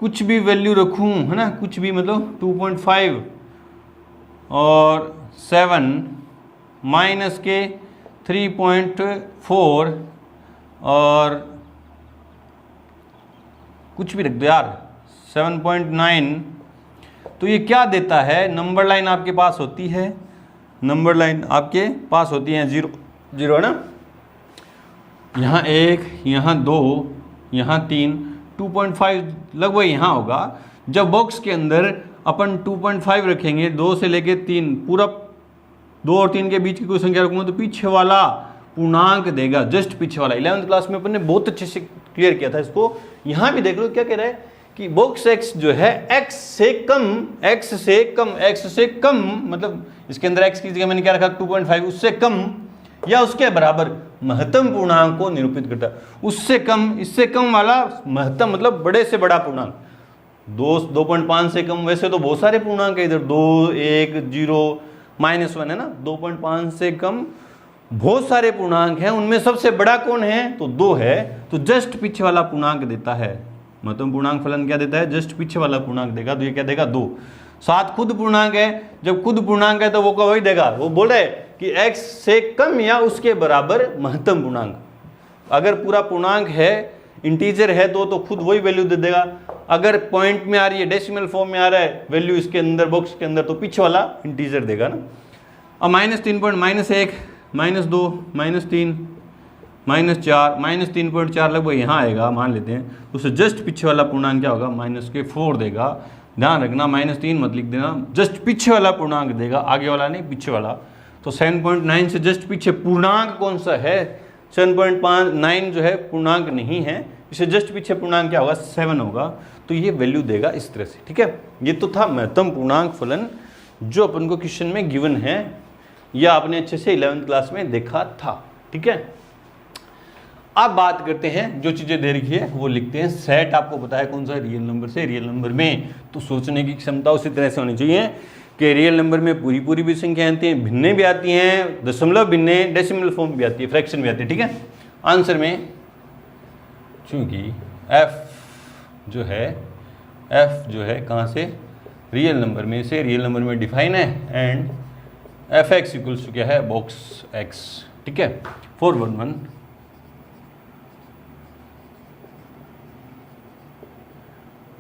कुछ भी वैल्यू रखूं, है ना, कुछ भी मतलब 2.5 और 7 माइनस के 3.4 और कुछ भी रख दो यार 7.9, तो ये क्या देता है, नंबर लाइन आपके पास होती है, नंबर लाइन आपके पास होती है 0 0 है ना, यहाँ 1, यहाँ 2, यहाँ 3, 2.5 लगभग यहाँ होगा। जब बॉक्स के अंदर अपन 2.5 रखेंगे, 2 से लेके 3, पूरा 2 और 3 के बीच की कोई संख्या रखूँगा तो पीछे वाला पूर्णांक देगा, जस्ट पीछे वाला। 11th क्लास में अपन ने बहुत अच्छे से क्लियर किया था इसको। यहाँ भी देख लो क्या कह रहा है कि बॉक्स x जो है x से कम मतलब इसके अंदर x की जगह मैंने क्या रखा 2.5, उससे कम या उसके बराबर महत्तम पूर्णांक को निरूपित करता है। उससे कम, इससे कम वाला महत्तम मतलब बड़े से बड़ा पूर्णांक। 2.5 से कम, वैसे तो बहुत सारे पूर्णांक है इधर, 2, 1, 0, -1 है ना। 2.5 से कम बहुत सारे पूर्णांक हैं, उनमें सबसे बड़ा कौन है तो 2 है। तो जस्ट पीछे वाला पूर्णांक देता है महत्तम पूर्णांक फलन, क्या देता है जस्ट पीछे वाला पूर्णांक देगा। तो ये क्या देगा 2। 7 खुद पूर्णांक है, जब खुद पूर्णांक है तो वो वही देगा, वो बोल रहे कि x से कम या उसके बराबर महत्तम पूर्णांक। अगर पूरा पूर्णांक है, इंटीजर है तो खुद वही वैल्यू दे देगा। अगर पॉइंट में आ रही है, डेसिमल फॉर्म में आ रहा है वैल्यू इसके अंदर बॉक्स के अंदर, तो पीछे वाला इंटीजर देगा ना। अब -3 -1 -2 -3 -4 -3.4 लगभग यहाँ आएगा मान लेते हैं। उससे जस्ट पीछे वाला पूर्णांक क्या होगा -4 देगा। ध्यान रखना -3 मत लिख देना, जस्ट पीछे वाला पूर्णांक देगा, आगे वाला नहीं, पीछे वाला। तो 7.9 से जस्ट पीछे पूर्णांक कौन सा है 7.9 जो है पूर्णांक नहीं है, इसे जस्ट पीछे पूर्णांक क्या होगा 7 होगा। तो ये वैल्यू देगा इस तरह से, ठीक है। ये तो था महत्तम पूर्णांक फलन जो अपन को क्वेश्चन में गिवन है, या आपने अच्छे से 11th क्लास में देखा था, ठीक है। अब बात करते हैं, जो चीजें दे रखी है वो लिखते हैं। सेट आपको पता है कौन सा, रियल नंबर से रियल नंबर में। तो सोचने की क्षमता उसी तरह से होनी चाहिए कि रियल नंबर में पूरी भी संख्या आती हैं, भिन्ने भी आती हैं, दशमलव भिन्ने, डेसिमल फॉर्म भी आती है, फ्रैक्शन भी आती है, ठीक है। आंसर में चूंकि f जो है कहाँ से, रियल नंबर में से, रियल नंबर में डिफाइन है, एंड fx इक्वल्स टू क्या है बॉक्स x, ठीक है। 411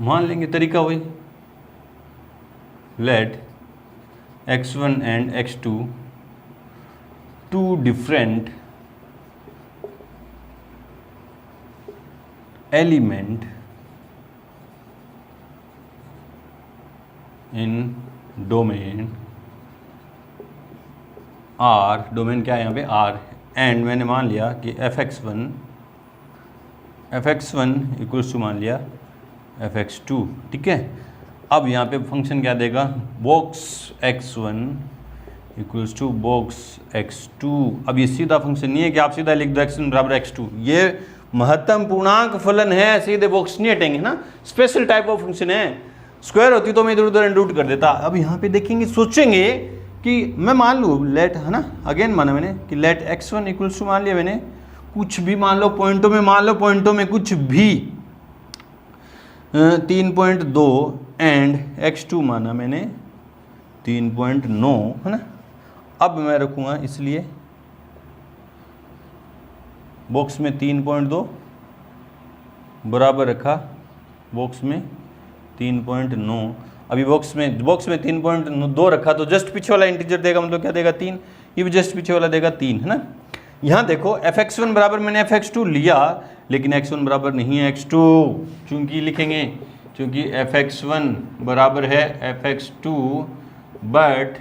मान लेंगे, तरीका वही, let x1 and x2 two different element in domain R, domain क्या है यहाँ पे R, एंड मैंने मान लिया कि fx1 इक्वल्स टू मान लिया fx2, ठीक है। अब यहाँ पे फंक्शन क्या देगा, box x1 equals to box x2। अब ये सीधा फंक्शन नहीं है कि आप सीधा लिख दो x1 बराबर x2, ये महत्तम पूर्णांक फलन है, सीधे बॉक्स नहीं हटेंगे ना, स्पेशल टाइप ऑफ फंक्शन है। स्क्वायर होती तो मैं इधर उधर रूट कर देता। अब यहाँ पे देखेंगे, सोचेंगे कि मैं मान लूँ लेट, है ना, अगेन माना मैंने कि लेट x1 इक्वल्स टू मान लिया मैंने, कुछ भी मान लो पॉइंटों में, मान लो पॉइंटों में कुछ भी 3.2 एंड x2 माना मैंने 3.9, है ना। अब मैं रखूँगा इसलिए बॉक्स में 3.2 बराबर रखा बॉक्स में 3.9। अभी बॉक्स में 3.2 रखा तो जस्ट पीछे वाला इंटीजर देगा, मतलब क्या देगा 3, ये भी जस्ट पीछे वाला देगा 3, है ना। यहाँ देखो fx1 बराबर मैंने fx2 लिया, लेकिन x1 बराबर नहीं है x2, चूंकि लिखेंगे क्योंकि fx1 बराबर है fx2 but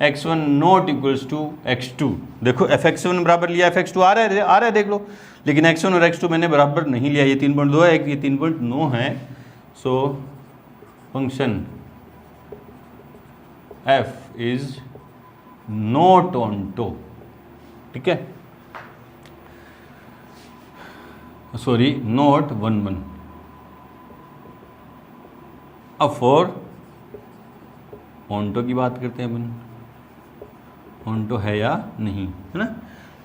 x1 not equals to x2। देखो fx1 बराबर लिया, fx2 आ रहा है देख लो, लेकिन x1 और x2 मैंने बराबर नहीं लिया। ये 3.2 है, ये 3.9 है। So function f is not onto, ठीक है, सॉरी नॉट 1 1। अब फॉर ऑनटो की बात करते हैं अपन, ऑनटो है या नहीं, है ना।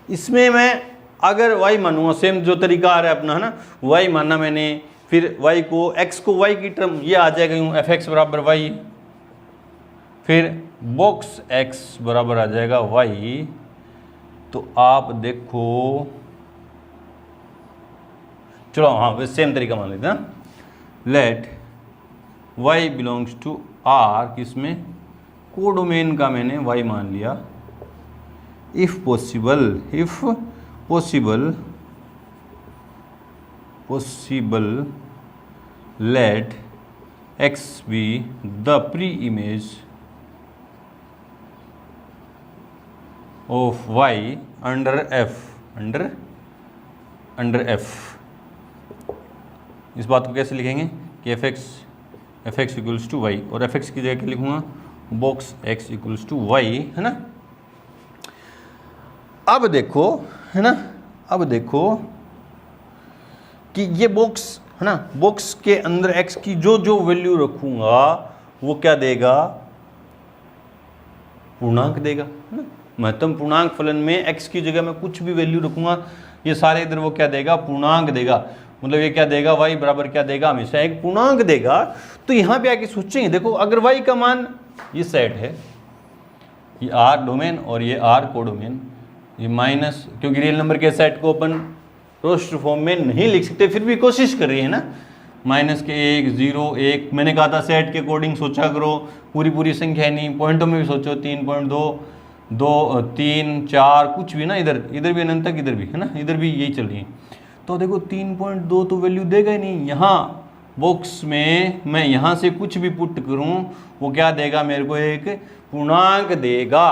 इसमें मैं अगर y मानूंगा, सेम जो तरीका आ रहा है अपना, है ना, y मानना मैंने, फिर y को x को y की टर्म ये आ जाएगा यूँ fx बराबर y, फिर बॉक्स x बराबर आ जाएगा y। तो आप देखो, चलो हाँ सेम तरीका मान लेते हैं, let y belongs to R, किसमें, कोडोमेन का मैंने y मान लिया। If possible let x be the pre image of Y under F. इस बात को कैसे लिखेंगे कि F X equals to Y, और एफ एक्स की जगह क्या लिखूंगा, box X equals to Y, है ना। अब देखो, है ना, अब देखो कि ये बॉक्स, है ना, बॉक्स के अंदर एक्स की जो जो वैल्यू रखूंगा वो क्या देगा, पूर्णांक देगा, है ना। महत्तम पूर्णांक फलन में एक्स की जगह मैं कुछ भी वैल्यू रखूंगा, ये सारे इधर वो क्या देगा, पूर्णांक देगा। मतलब ये क्या देगा, y बराबर क्या देगा, हमेशा एक पूर्णांक देगा। तो यहां पे आके सोचेंगे, देखो अगर y का मान, ये सेट है, ये R डोमेन और ये R कोडोमेन, ये माइनस, क्योंकि रियल नंबर के सेट को अपन रोस्टर फॉर्म में नहीं लिख सकते, फिर भी कोशिश कर रही है ना, माइनस के 1 0 1, मैंने कहा था सेट के अकॉर्डिंग सोचा करो, पूरी संख्या नहीं, पॉइंटों में भी सोचो, 3.2 2 3 4 कुछ भी ना, इधर भी अनंत तक, इधर भी, है ना, इधर भी यही चल रही है। तो देखो 3.2 तो वैल्यू देगा ही नहीं, यहाँ बॉक्स में मैं यहाँ से कुछ भी पुट करूँ वो क्या देगा, मेरे को एक पूर्णांक देगा।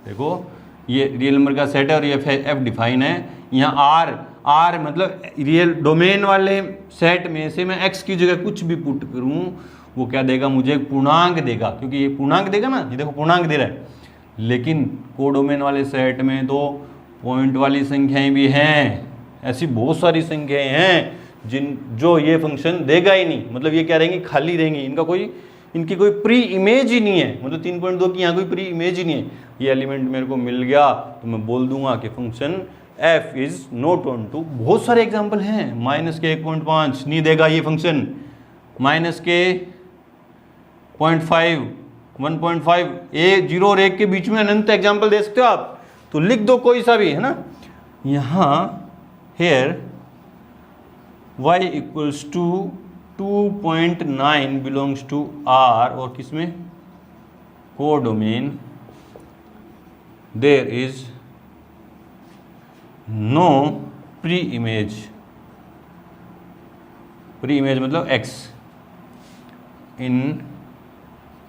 देखो ये रियल नंबर का सेट है और ये एफ डिफाइन है, यहाँ आर मतलब रियल डोमेन वाले सेट में से मैं एक्स की जगह कुछ भी पुट करूँ वो क्या देगा, मुझे एक पूर्णांक देगा, क्योंकि ये पूर्णांक देगा ना, ये देखो पूर्णांक दे रहा है। लेकिन कोडोमेन वाले सेट में तो पॉइंट वाली संख्याएं भी हैं, ऐसी बहुत सारी संख्याएं हैं जो ये फंक्शन देगा ही नहीं, मतलब ये क्या रहेंगी, खाली रहेंगी, इनकी कोई प्री इमेज ही नहीं है, मतलब 3.2 की यहाँ कोई प्री इमेज ही नहीं है। ये एलिमेंट मेरे को मिल गया तो मैं बोल दूंगा कि function f is not onto. बहुत सारे एग्जाम्पल हैं, माइनस के 1.5 नहीं देगा ये फंक्शन, माइनस के 0.5 1.5, 0 और 1 के बीच में अनंत एग्जाम्पल दे सकते हो आप, तो लिख दो कोई सा भी, है ना। यहाँ here y equals to 2.9 belongs to R, और किसमें, codomain, there is no pre-image मतलब x in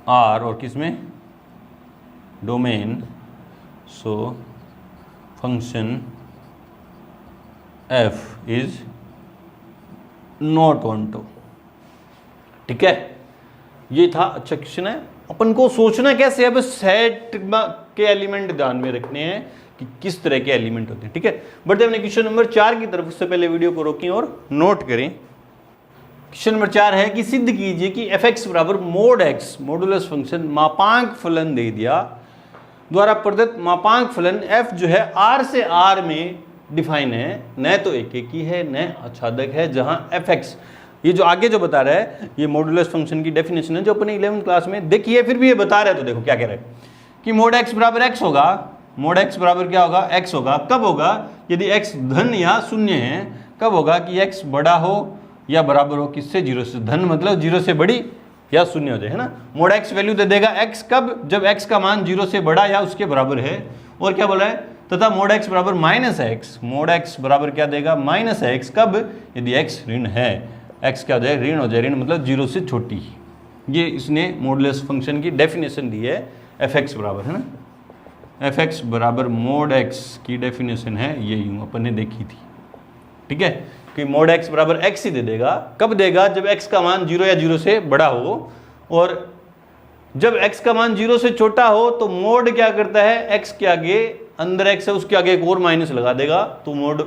R, और किसमें, domain, so function f is not onto. ठीक है, ये था, अच्छा क्वेश्चन है। अपन को सोचना कैसे है, बस सेट के एलिमेंट ध्यान में रखने हैं कि किस तरह के एलिमेंट होते हैं। ठीक है, बढ़ते अपने क्वेश्चन नंबर 4 की तरफ। उससे पहले वीडियो को रोकें और नोट करें। क्वेश्चन नंबर 4 है कि सिद्ध कीजिए कि एफ एक्स बराबर मोड एक्स मॉडुलस फंक्शन मापांक फलन दे दिया द्वारा प्रदत्त मापांक फलन f जो है r से r में डिफाइन है, न तो एक ही है न आच्छादक है, जहां एफ एक्स, ये जो आगे जो बता रहा है ये मॉडुलस फंक्शन की डेफिनेशन है जो अपने 11th क्लास में देखी है, फिर भी ये बता रहा है। तो देखो क्या कह रहा है कि मोड एक्स बराबर एक्स होगा, मोड एक्स बराबर क्या होगा, एक्स होगा। कब होगा, यदि एक्स धन या शून्य है। कब होगा कि एक्स बड़ा हो या बराबर हो किससे, 0 से। धन मतलब 0 से बड़ी या शून्य हो जाए, है ना। मोड एक्स वैल्यू दे देगा एक्स कब, जब एक्स का मान 0 से बड़ा या उसके बराबर है। और क्या बोला है, तथा मोड एक्स बराबर माइनस एक्स, मोड एक्स बराबर क्या देगा, माइनस एक्स। कब, यदि एक्स ऋण है, एक्स क्या हो जाए, ऋण हो जाए। ऋण मतलब 0 से छोटी। ये इसने मॉडुलस फंक्शन की डेफिनेशन दी है, एफ एक्स बराबर, है ना, एफ एक्स बराबर मोड एक्स की डेफिनेशन है ये, यूं अपन ने देखी थी। ठीक है, कि मोड एक्स बराबर एक्स ही दे देगा। कब देगा, जब एक्स का मान 0 या 0 से बड़ा हो, और जब एक्स का मान 0 से छोटा हो तो मोड क्या करता है, एक्स के आगे अंदर एक्स है उसके आगे एक और माइनस लगा देगा, तो मोड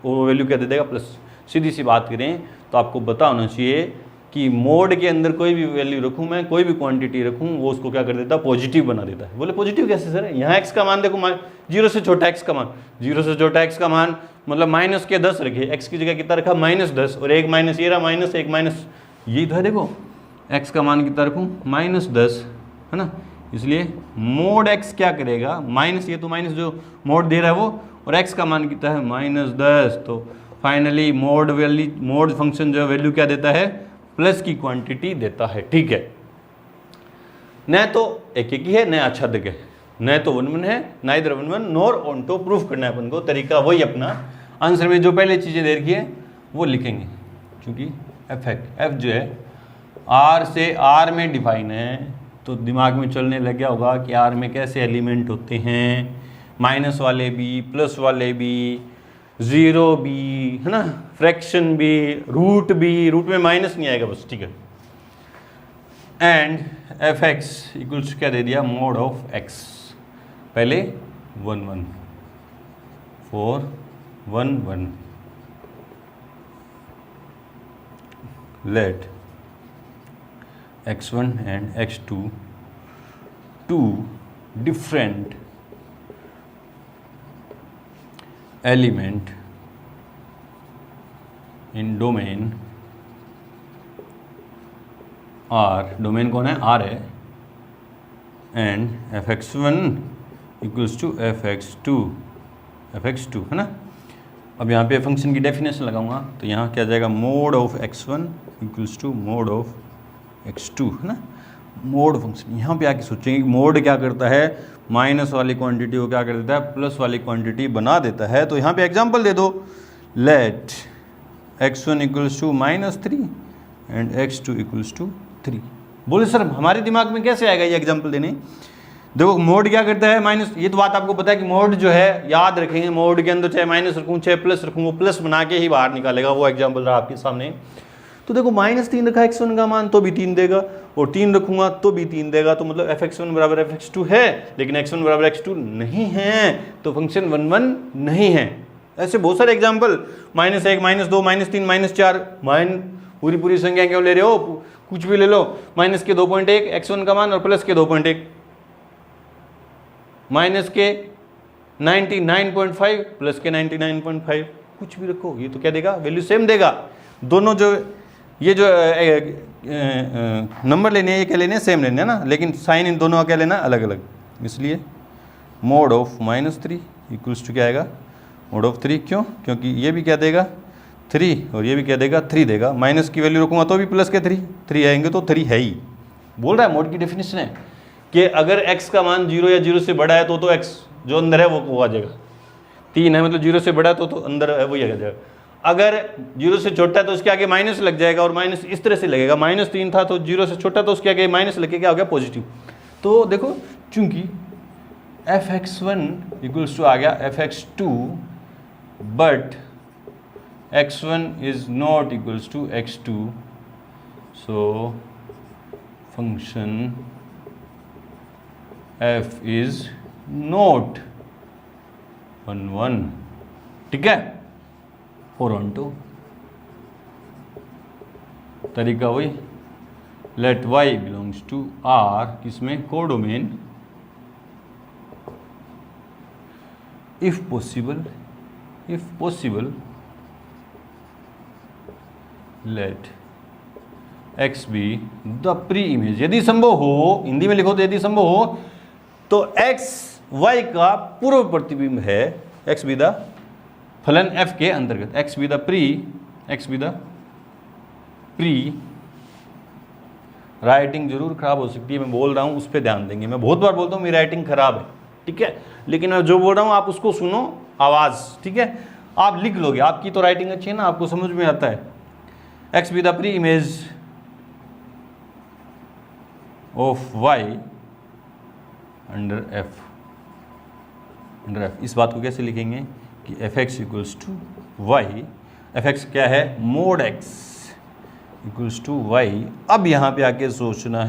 वैल्यू क्या दे देगा, प्लस। सीधी सी बात करें तो आपको पता होना चाहिए कि मोड के अंदर कोई भी वैल्यू रखूं मैं, कोई भी क्वांटिटी रखूं, वो उसको क्या कर देता है, पॉजिटिव बना देता है। बोले पॉजिटिव कैसे सर, यहाँ एक्स का मान देखो, 0 से छोटा एक्स का मान, 0 से छोटा एक्स का मान मतलब माइनस के 10 रखे, एक्स की जगह कितना रखा, -10, और एक माइनस ये रहा, माइनस एक माइनस यही तो है। देखो एक्स का मान कितना रखूँ, -10, है ना। इसलिए मोड एक्स क्या करेगा, माइनस, ये तो माइनस जो मोड दे रहा है वो, और एक्स का मान कितना है, -10। तो finally mode value, mode function जो वैल्यू क्या देता है, प्लस की क्वांटिटी देता है। ठीक है, न तो एक ही है, न आच्छादक है, न तो 1 1 है, ना इधर 1 1 नॉर ऑन टू। प्रूफ करना है अपन को, तरीका वही अपना। आंसर में जो पहले चीजें दे रखी है वो लिखेंगे, क्योंकि एफ जो है आर से आर में डिफाइन है, तो दिमाग में चलने लग गया होगा कि आर में कैसे एलिमेंट होते हैं, माइनस वाले भी, प्लस वाले भी, ज़ीरो भी, है ना, फ्रैक्शन भी, रूट में माइनस नहीं आएगा बस, ठीक है। एंड एफ एक्स इक्वल्स क्या दे दिया, मोड ऑफ एक्स, पहले 1 1 4 1 1, let x1 and x2 two different element in domain R, domain कौन है, R है, and fx1 equals to fx2 है ना। अब यहाँ पे फंक्शन की डेफिनेशन लगाऊंगा तो यहाँ क्या जाएगा, mod of x1 equals to mod of x2 है ना। मोड फंक्शन यहाँ पे आके सोचेंगे मोड क्या करता है, माइनस वाली क्वांटिटी को क्या कर देता है, प्लस वाली क्वांटिटी बना देता है। तो यहाँ पे एग्जांपल दे दो, let x1 equals to -3 and x2 equals to 3। बोले सर हमारे दिमाग में कैसे आएगा ये एग्जांपल देने। देखो मोड क्या करता है, माइनस, ये तो बात आपको पता है कि मोड जो है, याद रखेंगे मोड के अंदर चाहे माइनस रखूँ चाहे प्लस रखूँ, वो प्लस बना के ही बाहर निकालेगा। वो एग्जांपल रहा आपके सामने। तो देखो -3 रखा x1 का मान तो भी 3 देगा, और 3 रखूंगा तो भी 3 देगा। तो मतलब fx1 बराबर fx2 है, लेकिन x1 बराबर x2 नहीं है, तो फंक्शन 1 1 नहीं है। ऐसे बहुत सारे एग्जाम्पल, -1 -2 -3 -4, पूरी संख्या क्यों ले रहे हो, कुछ भी ले लो, माइनस के 2.1 x1 का मान और प्लस के 2.1, माइनस के 99.5 प्लस के 99.5, कुछ भी रखो, ये तो क्या देगा, वैल्यू सेम देगा। दोनों जो ये जो नंबर लेने हैं, ये क्या लेने हैं, सेम लेने हैं ना, लेकिन साइन इन दोनों का क्या लेना है, अलग अलग। इसलिए मोड ऑफ -3 इक्वल्स टू क्या आएगा, मोड ऑफ 3। क्यों, क्योंकि ये भी क्या देगा 3 और ये भी क्या देगा 3 देगा। माइनस की वैल्यू रखूँगा तो भी प्लस के 3 आएंगे, तो 3 है ही। बोल रहा है मोड की डेफिनेशन है कि अगर x का मान 0 या 0 से बड़ा है तो x जो अंदर है वो आ जाएगा। 3 है मतलब 0 से बड़ा तो अंदर है वही आ जाएगा। अगर 0 से छोटा है तो उसके आगे माइनस लग जाएगा, और माइनस इस तरह से लगेगा। -3 था तो 0 से छोटा तो उसके आगे माइनस लग के क्या हो गया, पॉजिटिव। तो देखो चूंकि fx1 इक्वल्स टू आ गया fx2, but x1 is not equals to x2, so function f is not 1 1, ठीक है। 4 on 2 तरीका वही, let y belongs to R, किसमें, codomain, if possible let x be the pre image, यदि संभव हो, हिंदी में लिखो तो यदि संभव हो तो x y का पूर्व प्रतिबिंब है, x बी द फलन f के अंतर्गत, x be the pre. Writing जरूर खराब हो सकती है, मैं बोल रहा हूँ उस पर ध्यान देंगे। मैं बहुत बार बोलता हूँ मेरी राइटिंग खराब है, ठीक है, लेकिन मैं जो बोल रहा हूँ आप उसको सुनो आवाज़, ठीक है, आप लिख लोगे, आपकी तो राइटिंग अच्छी है ना, आपको समझ में आता है। x be the pre image of y under f। इस बात को कैसे लिखेंगे कि fx equals to y, fx क्या है, mod x equals to y। अब यहाँ पे आके सोचना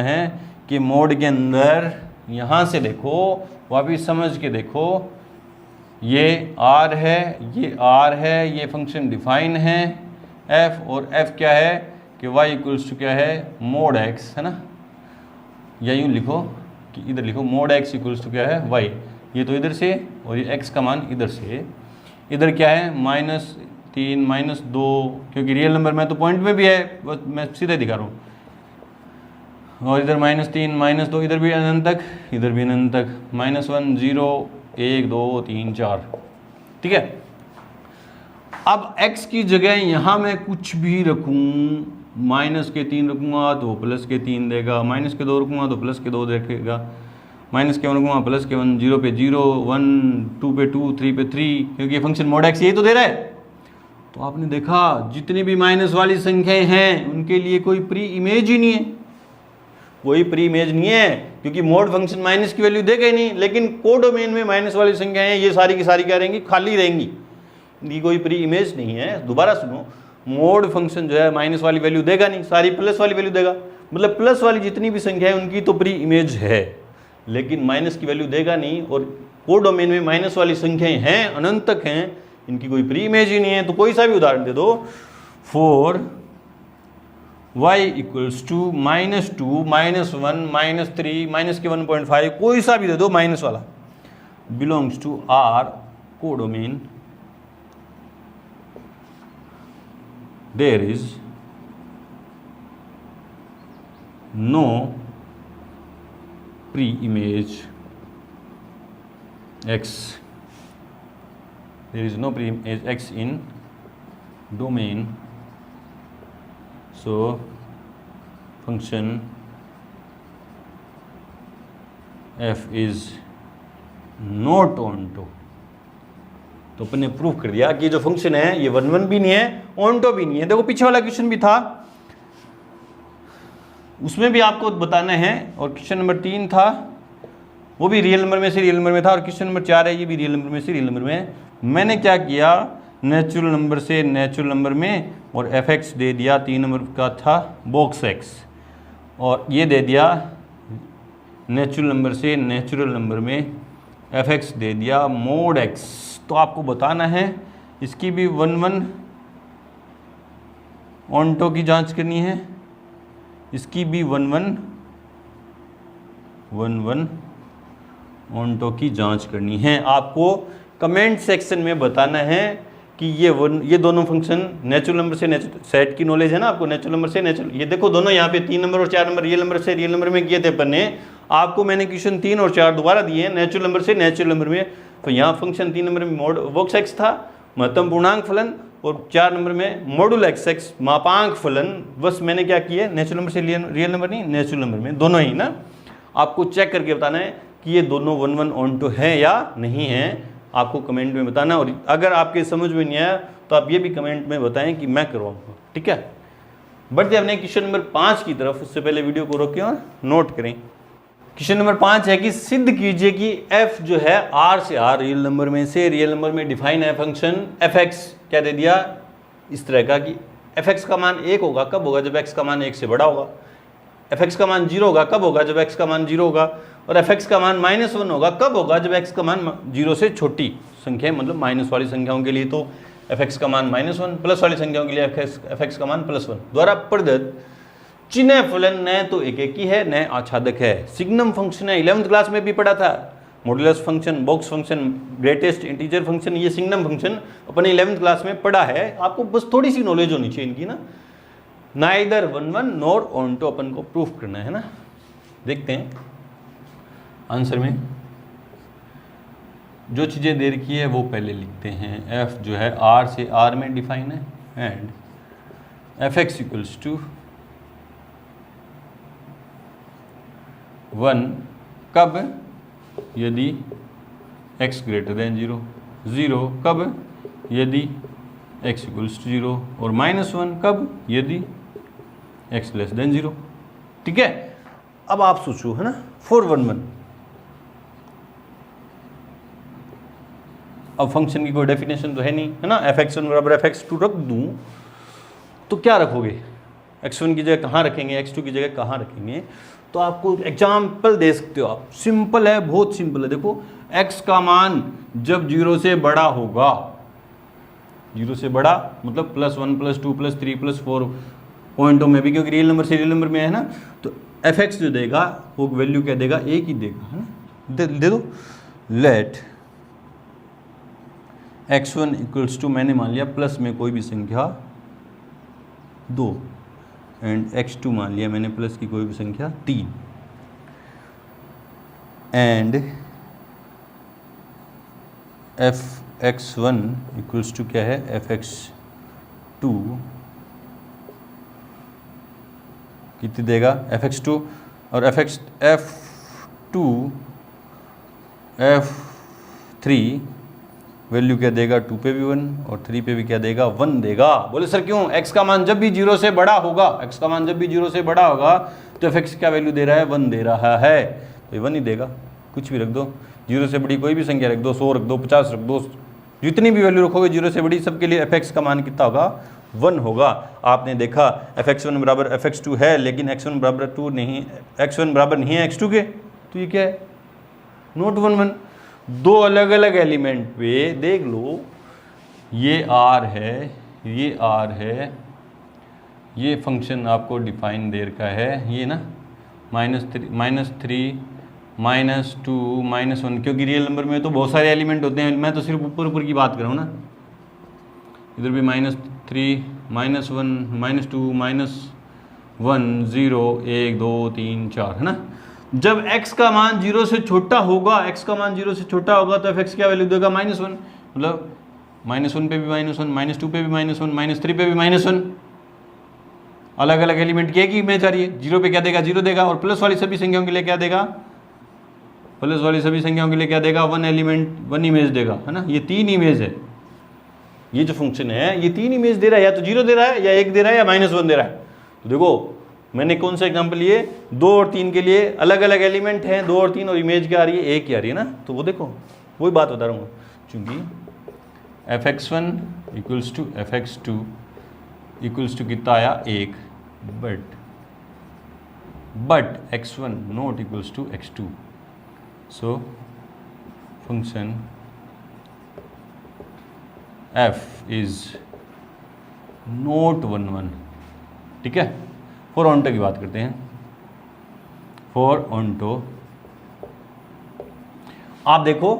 है कि मोड के अंदर यहाँ से देखो, वापिस समझ के देखो, ये r है, ये फंक्शन डिफाइन है f, और f क्या है कि y इक्वल्स टू क्या है, मोड x, है ना। या यूँ लिखो कि इधर लिखो मोड x इक्वल्स टू क्या है, y, ये तो इधर से और ये x का मान इधर से। इधर क्या है, -3 -2, क्योंकि रियल नंबर में तो पॉइंट में भी है, बस मैं सीधे दिखा रहा हूँ। और इधर -3 -2, इधर भी अनंत तक, इधर भी अनंत तक, -1 0 1 2 3 4, ठीक है। अब x की जगह यहाँ मैं कुछ भी रखूँ, -3 रखूँगा तो प्लस के 3 देगा, -2 रखूँगा तो प्लस के 2 देगा, -1 रखूँगा प्लस के 1, 0 पे 0, 1 2 पे 2, 3 पे 3, क्योंकि ये फंक्शन मोड x यही तो दे रहा है। तो आपने देखा जितनी भी माइनस वाली संख्याएं हैं उनके लिए कोई प्री इमेज ही नहीं है, कोई प्री इमेज नहीं है, क्योंकि मोड फंक्शन माइनस की वैल्यू देगा ही नहीं। लेकिन कोडोमेन में माइनस वाली संख्याएं हैं, ये सारी की सारी क्या रहेंगी, खाली रहेंगी, इनकी कोई प्री इमेज नहीं है। दोबारा सुनो, मोड फंक्शन जो है माइनस वाली वैल्यू देगा नहीं, सारी प्लस वाली वैल्यू देगा। मतलब प्लस वाली जितनी भी संख्या है उनकी तो प्री इमेज है, लेकिन माइनस की वैल्यू देगा नहीं। और कोडोमेन में माइनस वाली संख्याएं हैं, अनंत तक हैं, इनकी कोई प्री इमेज ही नहीं है। तो कोई सा भी उदाहरण दे दो, for y equals to -2, -1, -3, minus के 1.5, कोई सा भी दे दो माइनस वाला, belongs to R codomain, there is no pre image x, there is no pre image x in domain, so function f is not onto। तो अपन ने प्रूफ कर दिया कि जो फंक्शन है ये 1 1 भी नहीं है, onto भी नहीं है। देखो पीछे वाला क्वेश्चन भी था, उसमें भी आपको बताना है, और क्वेश्चन नंबर 3 था, वो भी रियल नंबर में से रियल नंबर में था, और क्वेश्चन नंबर 4 है, ये भी रियल नंबर में से रियल नंबर में है। मैंने क्या किया, नेचुरल नंबर से नेचुरल नंबर में, और fx दे दिया 3 नंबर का था बॉक्स x, और ये दे दिया नेचुरल नंबर से नेचुरल नंबर में fx दे दिया मोड x। तो आपको बताना है, इसकी भी 1 1 ऑन्टो की जांच करनी है, इसकी भी 1 1 ऑन्टो की जांच करनी है। आपको कमेंट सेक्शन में बताना है कि ये दोनों फंक्शन नेचुरल नंबर से सेट की नॉलेज है ना आपको, नेचुरल नंबर से नेचुरल, ये देखो दोनों यहाँ पे 3 नंबर और 4 नंबर रियल नंबर से रियल नंबर में किए थे अपन ने। आपको मैंने क्वेश्चन 3 और 4 दोबारा दिए हैं नेचुरल नंबर से नेचुरल नंबर में। तो यहाँ फंक्शन 3 नंबर में मोड वोक्स एक्स था, महत्तम पूर्णांक फलन, और 4 नंबर में मॉडुल एक्स एक्स मापांक फलन। बस मैंने क्या किया, नेचुरल नंबर से रियल नंबर नहीं, नेचुरल नंबर में दोनों ही ना। आपको चेक करके बताना है कि ये दोनों 1 1 ऑन्टो है या नहीं है, आपको कमेंट में बताना। और अगर आपके समझ में नहीं आया तो आप ये भी कमेंट में बताएं कि मैं करवाऊंगा, ठीक है। बढ़ते अपने क्वेश्चन नंबर 5 की तरफ। उससे पहले वीडियो को रोकें और नोट करें। क्वेश्चन नंबर 5 है कि सिद्ध कीजिए कि f जो है r से r रियल नंबर में से रियल नंबर में डिफाइन है फंक्शन fx। क्या दे दिया इस तरह का कि fx का मान 1 होगा, कब होगा, जब x का मान 1 से बड़ा होगा। fx का मान 0 होगा, कब होगा, जब x का मान 0 होगा। और fx का मान -1 होगा, कब होगा, जब x का मान 0 से छोटी संख्या, मतलब माइनस वाली संख्याओं के लिए तो fx का मान -1, प्लस वाली संख्याओं के लिए fx का मान +1 द्वारा प्रदत्त चिन्ह फलन न तो एक ही है न आच्छादक है। सिग्नम फंक्शन है, 11th क्लास में भी पढ़ा था। Modulus function, box function, greatest integer function, ये सिग्नम फंक्शन अपने 11th क्लास में पढ़ा है। आपको बस थोड़ी सी नॉलेज होनी चाहिए इनकी ना। नाइदर 1 1 नॉर ऑन्टो अपन को प्रूफ करना है ना। देखते हैं आंसर में जो चीज़ें दे रखी है वो पहले लिखते हैं। f जो है r से r में डिफाइन है एंड fx इक्वल्स टू 1 कब, यदि x ग्रेटर देन 0, 0 कब, यदि x इक्वल्स टू 0, और -1 कब, यदि x लेस देन 0। ठीक है, अब आप सोचो है ना, 4 1 1। अब फंक्शन की कोई डेफिनेशन तो है नहीं है ना। fx1 बराबर fx2 रख दूं तो क्या रखोगे, x1 की जगह कहाँ रखेंगे, x2 की जगह कहाँ रखेंगे। तो आपको एग्जाम्पल दे सकते हो आप, सिंपल है, बहुत सिंपल है। देखो x का मान जब 0 से बड़ा होगा, 0 से बड़ा मतलब +1 +2 +3 +4 पॉइंटों में भी, क्योंकि रियल नंबर से रियल नंबर में है ना, तो fx जो देगा वो वैल्यू क्या देगा, 1 ही देगा है ना। दे दो लेट x1 इक्वल्स टू, मैंने मान लिया प्लस में कोई भी संख्या 2 एंड x2 मान लिया मैंने प्लस की कोई भी संख्या 3 एंड fx1 इक्वल्स टू क्या है, fx2 कितनी देगा, fx2 और f2 f3 वैल्यू क्या देगा, 2 पे भी 1 और 3 पे भी क्या देगा, 1 देगा। बोले सर क्यों, x का मान जब भी 0 से बड़ा होगा, x का मान जब भी 0 से बड़ा होगा तो fx क्या वैल्यू दे रहा है, 1 दे रहा है, तो ये 1 ही देगा। कुछ भी रख दो, 0 से बड़ी कोई भी संख्या रख दो, 100 रख दो, 50 रख दो, जितनी भी वैल्यू रखोगे 0 से बड़ी सबके लिए fx का मान कितना होगा, 1 होगा। आपने देखा fx1 बराबर fx2 है, लेकिन x1 बराबर 2 नहीं, x1 बराबर नहीं है x2 के, तो ये क्या है, नोट 1 1। दो अलग अलग एलिमेंट पे देख लो, ये r है, ये r है, ये फंक्शन आपको डिफाइन दे रखा है, ये ना -3 -2 -1, क्योंकि रियल नंबर में तो बहुत सारे एलिमेंट होते हैं, मैं तो सिर्फ ऊपर ऊपर की बात कर रहा हूँ ना। इधर भी -3 -1 -2 -1 0 1 2 3 4 है ना। जब x का मान 0 से छोटा होगा, x का मान 0 से छोटा होगा तो fx क्या वैल्यू देगा, -1, मतलब -1 पे भी -1, -2 पे भी -1, -3 पे भी -1। अलग अलग एलिमेंट की एक ही इमेज आ रही है, 0 पे क्या देगा, 0 देगा, और प्लस वाली सभी संख्याओं के लिए क्या देगा, प्लस वाली सभी संख्याओं के लिए क्या देगा, 1 एलिमेंट 1 इमेज देगा, है ना। ये 3 इमेज है, ये जो फंक्शन है ये 3 इमेज दे रहा है, या तो 0 दे रहा है, या 1 दे रहा है, या -1 दे रहा है। तो देखो मैंने कौन सा एग्जांपल लिए, 2 और 3 के लिए अलग अलग एलिमेंट हैं, 2 और 3, और इमेज क्या आ रही है, एक ही आ रही है ना। तो वो देखो वही बात बता रहा हूँ, चूंकि fx1 equals to fx2 equals to कितना आया 1, but x1 not equals to x2, so function f is not 1 1। ठीक है, फॉर ऑन्टो की बात करते हैं। फॉर ऑन्टो आप देखो,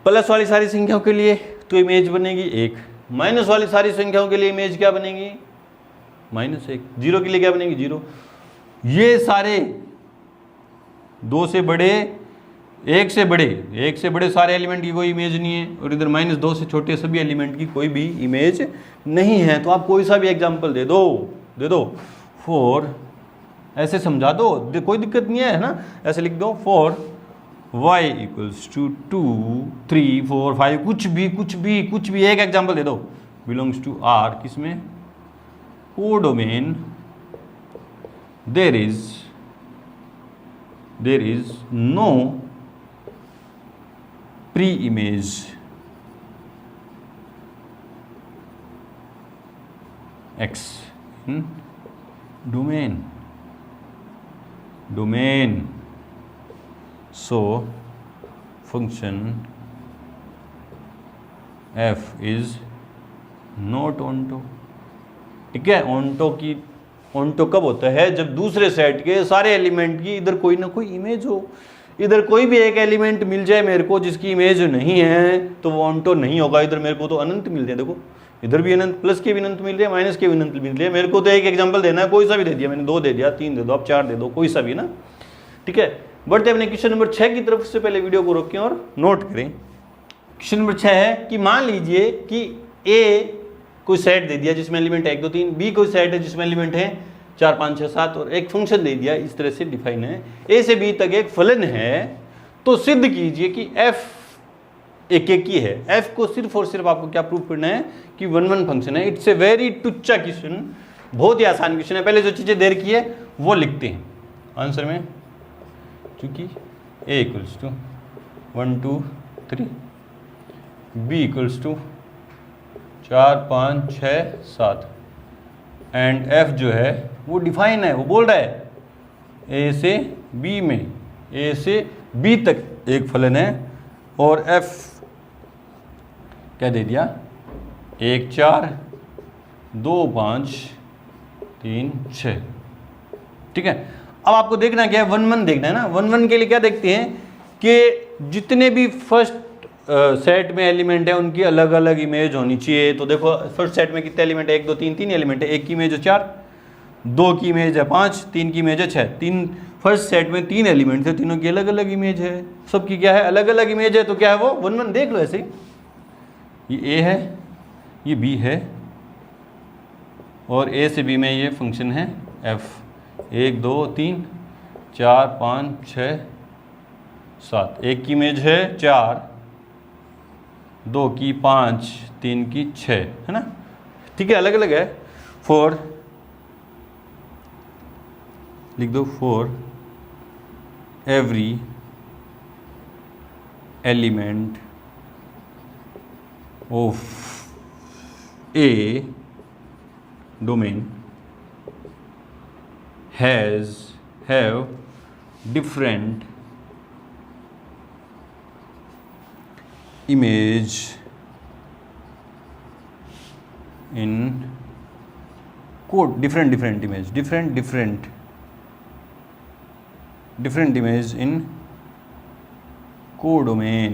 प्लस वाली सारी संख्याओं के लिए तो इमेज बनेगी 1, माइनस वाली सारी संख्याओं के लिए इमेज क्या बनेगी, -1, 0 के लिए क्या बनेगी 0। ये सारे 2 से बड़े, 1 से बड़े सारे एलिमेंट की कोई इमेज नहीं है, और इधर -2 से छोटे सभी एलिमेंट की कोई भी इमेज नहीं है। तो आप कोई सा भी एग्जाम्पल दे दो फॉर, ऐसे समझा दो, कोई दिक्कत नहीं है ना, ऐसे लिख दो फॉर y इक्वल्स टू 2 3 4 5, कुछ भी एक एग्जाम्पल दे दो, बिलोंग्स टू R, किसमें, codomain, there is no pre image x domain, so function f is not onto। ठीक है, onto कब होता है, जब दूसरे सेट के सारे एलिमेंट की इधर कोई ना कोई इमेज हो। इधर कोई भी एक एलिमेंट मिल जाए मेरे को जिसकी इमेज नहीं है तो वो onto नहीं होगा। इधर मेरे को तो अनंत मिल जाए, देखो इधर भी अनंत, प्लस के भी अनंत मिल रहे हैं, माइनस के भी अनंत मिल रहे हैं। मेरे को तो एक एग्जांपल देना है, कोई सा भी दे दिया मैंने, 2 दे दिया, 3 दे दो, आप 4 दे दो, कोई सा भी ना। ठीक है, बढ़ते अपने क्वेश्चन नंबर 6 की तरफ से, पहले वीडियो को रोकें और नोट करें। क्वेश्चन नंबर 6 है कि मान लीजिए कि ए कोई सेट दे दिया जिसमें एलिमेंट है 1 2 3, बी कोई सेट है जिसमें एलिमेंट है 4 5 6 7, और एक फंक्शन दे दिया, इस तरह से डिफाइन है, ए से बी तक एक फलन है, तो सिद्ध कीजिए कि एफ एक ही है। एफ को सिर्फ और सिर्फ आपको क्या प्रूव करना है कि 1 1 फंक्शन है। इट्स ए वेरी टुच्चा क्वेश्चन, बहुत ही आसान क्वेश्चन है। पहले जो चीजें दे रखी है वो लिखते हैं आंसर में, चूंकि A equals to 1 2 3, B equals to 4 5 6 7, and F जो है वो डिफाइन है, वो बोल रहा है ए से बी में, ए से बी तक एक फलन है, और एफ क्या दे दिया, 1 4 2 5 3 6। ठीक है, अब आपको देखना क्या है, 1 1 देखना है ना। 1 1 के लिए क्या देखते हैं कि जितने भी फर्स्ट सेट में एलिमेंट है उनकी अलग अलग इमेज होनी चाहिए। तो देखो फर्स्ट सेट में कितने एलिमेंट है, 1 2 3 एलिमेंट है, 1 की इमेज है 4, 2 की इमेज है 5, 3 की इमेज है 6। 3 फर्स्ट सेट में 3 एलिमेंट थे, तीनों की अलग अलग इमेज है, सबकी क्या है, अलग अलग इमेज है। तो क्या है वो 1 1 देख लो ऐसे ही, ये ए है, ये बी है, और ए से बी में ये फंक्शन है एफ, 1 2 3 4 5 6 7, 1 की इमेज है 4, 2 की 5, 3 की 6, है ना। ठीक है, अलग अलग है। फॉर, लिख दो, for every element of A domain have different image in code, different image in codomain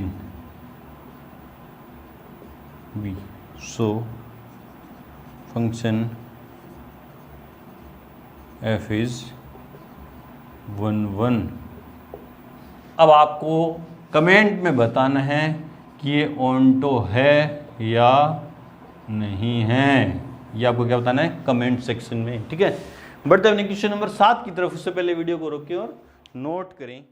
B. So function f is 1 1। अब आपको कमेंट में बताना है कि ये ऑन्टो है या नहीं है, ये आपको क्या बताना है कमेंट सेक्शन में। ठीक है, बढ़ते हैं अपने क्वेश्चन नंबर 7 की तरफ। उससे पहले वीडियो को रोकें और नोट करें।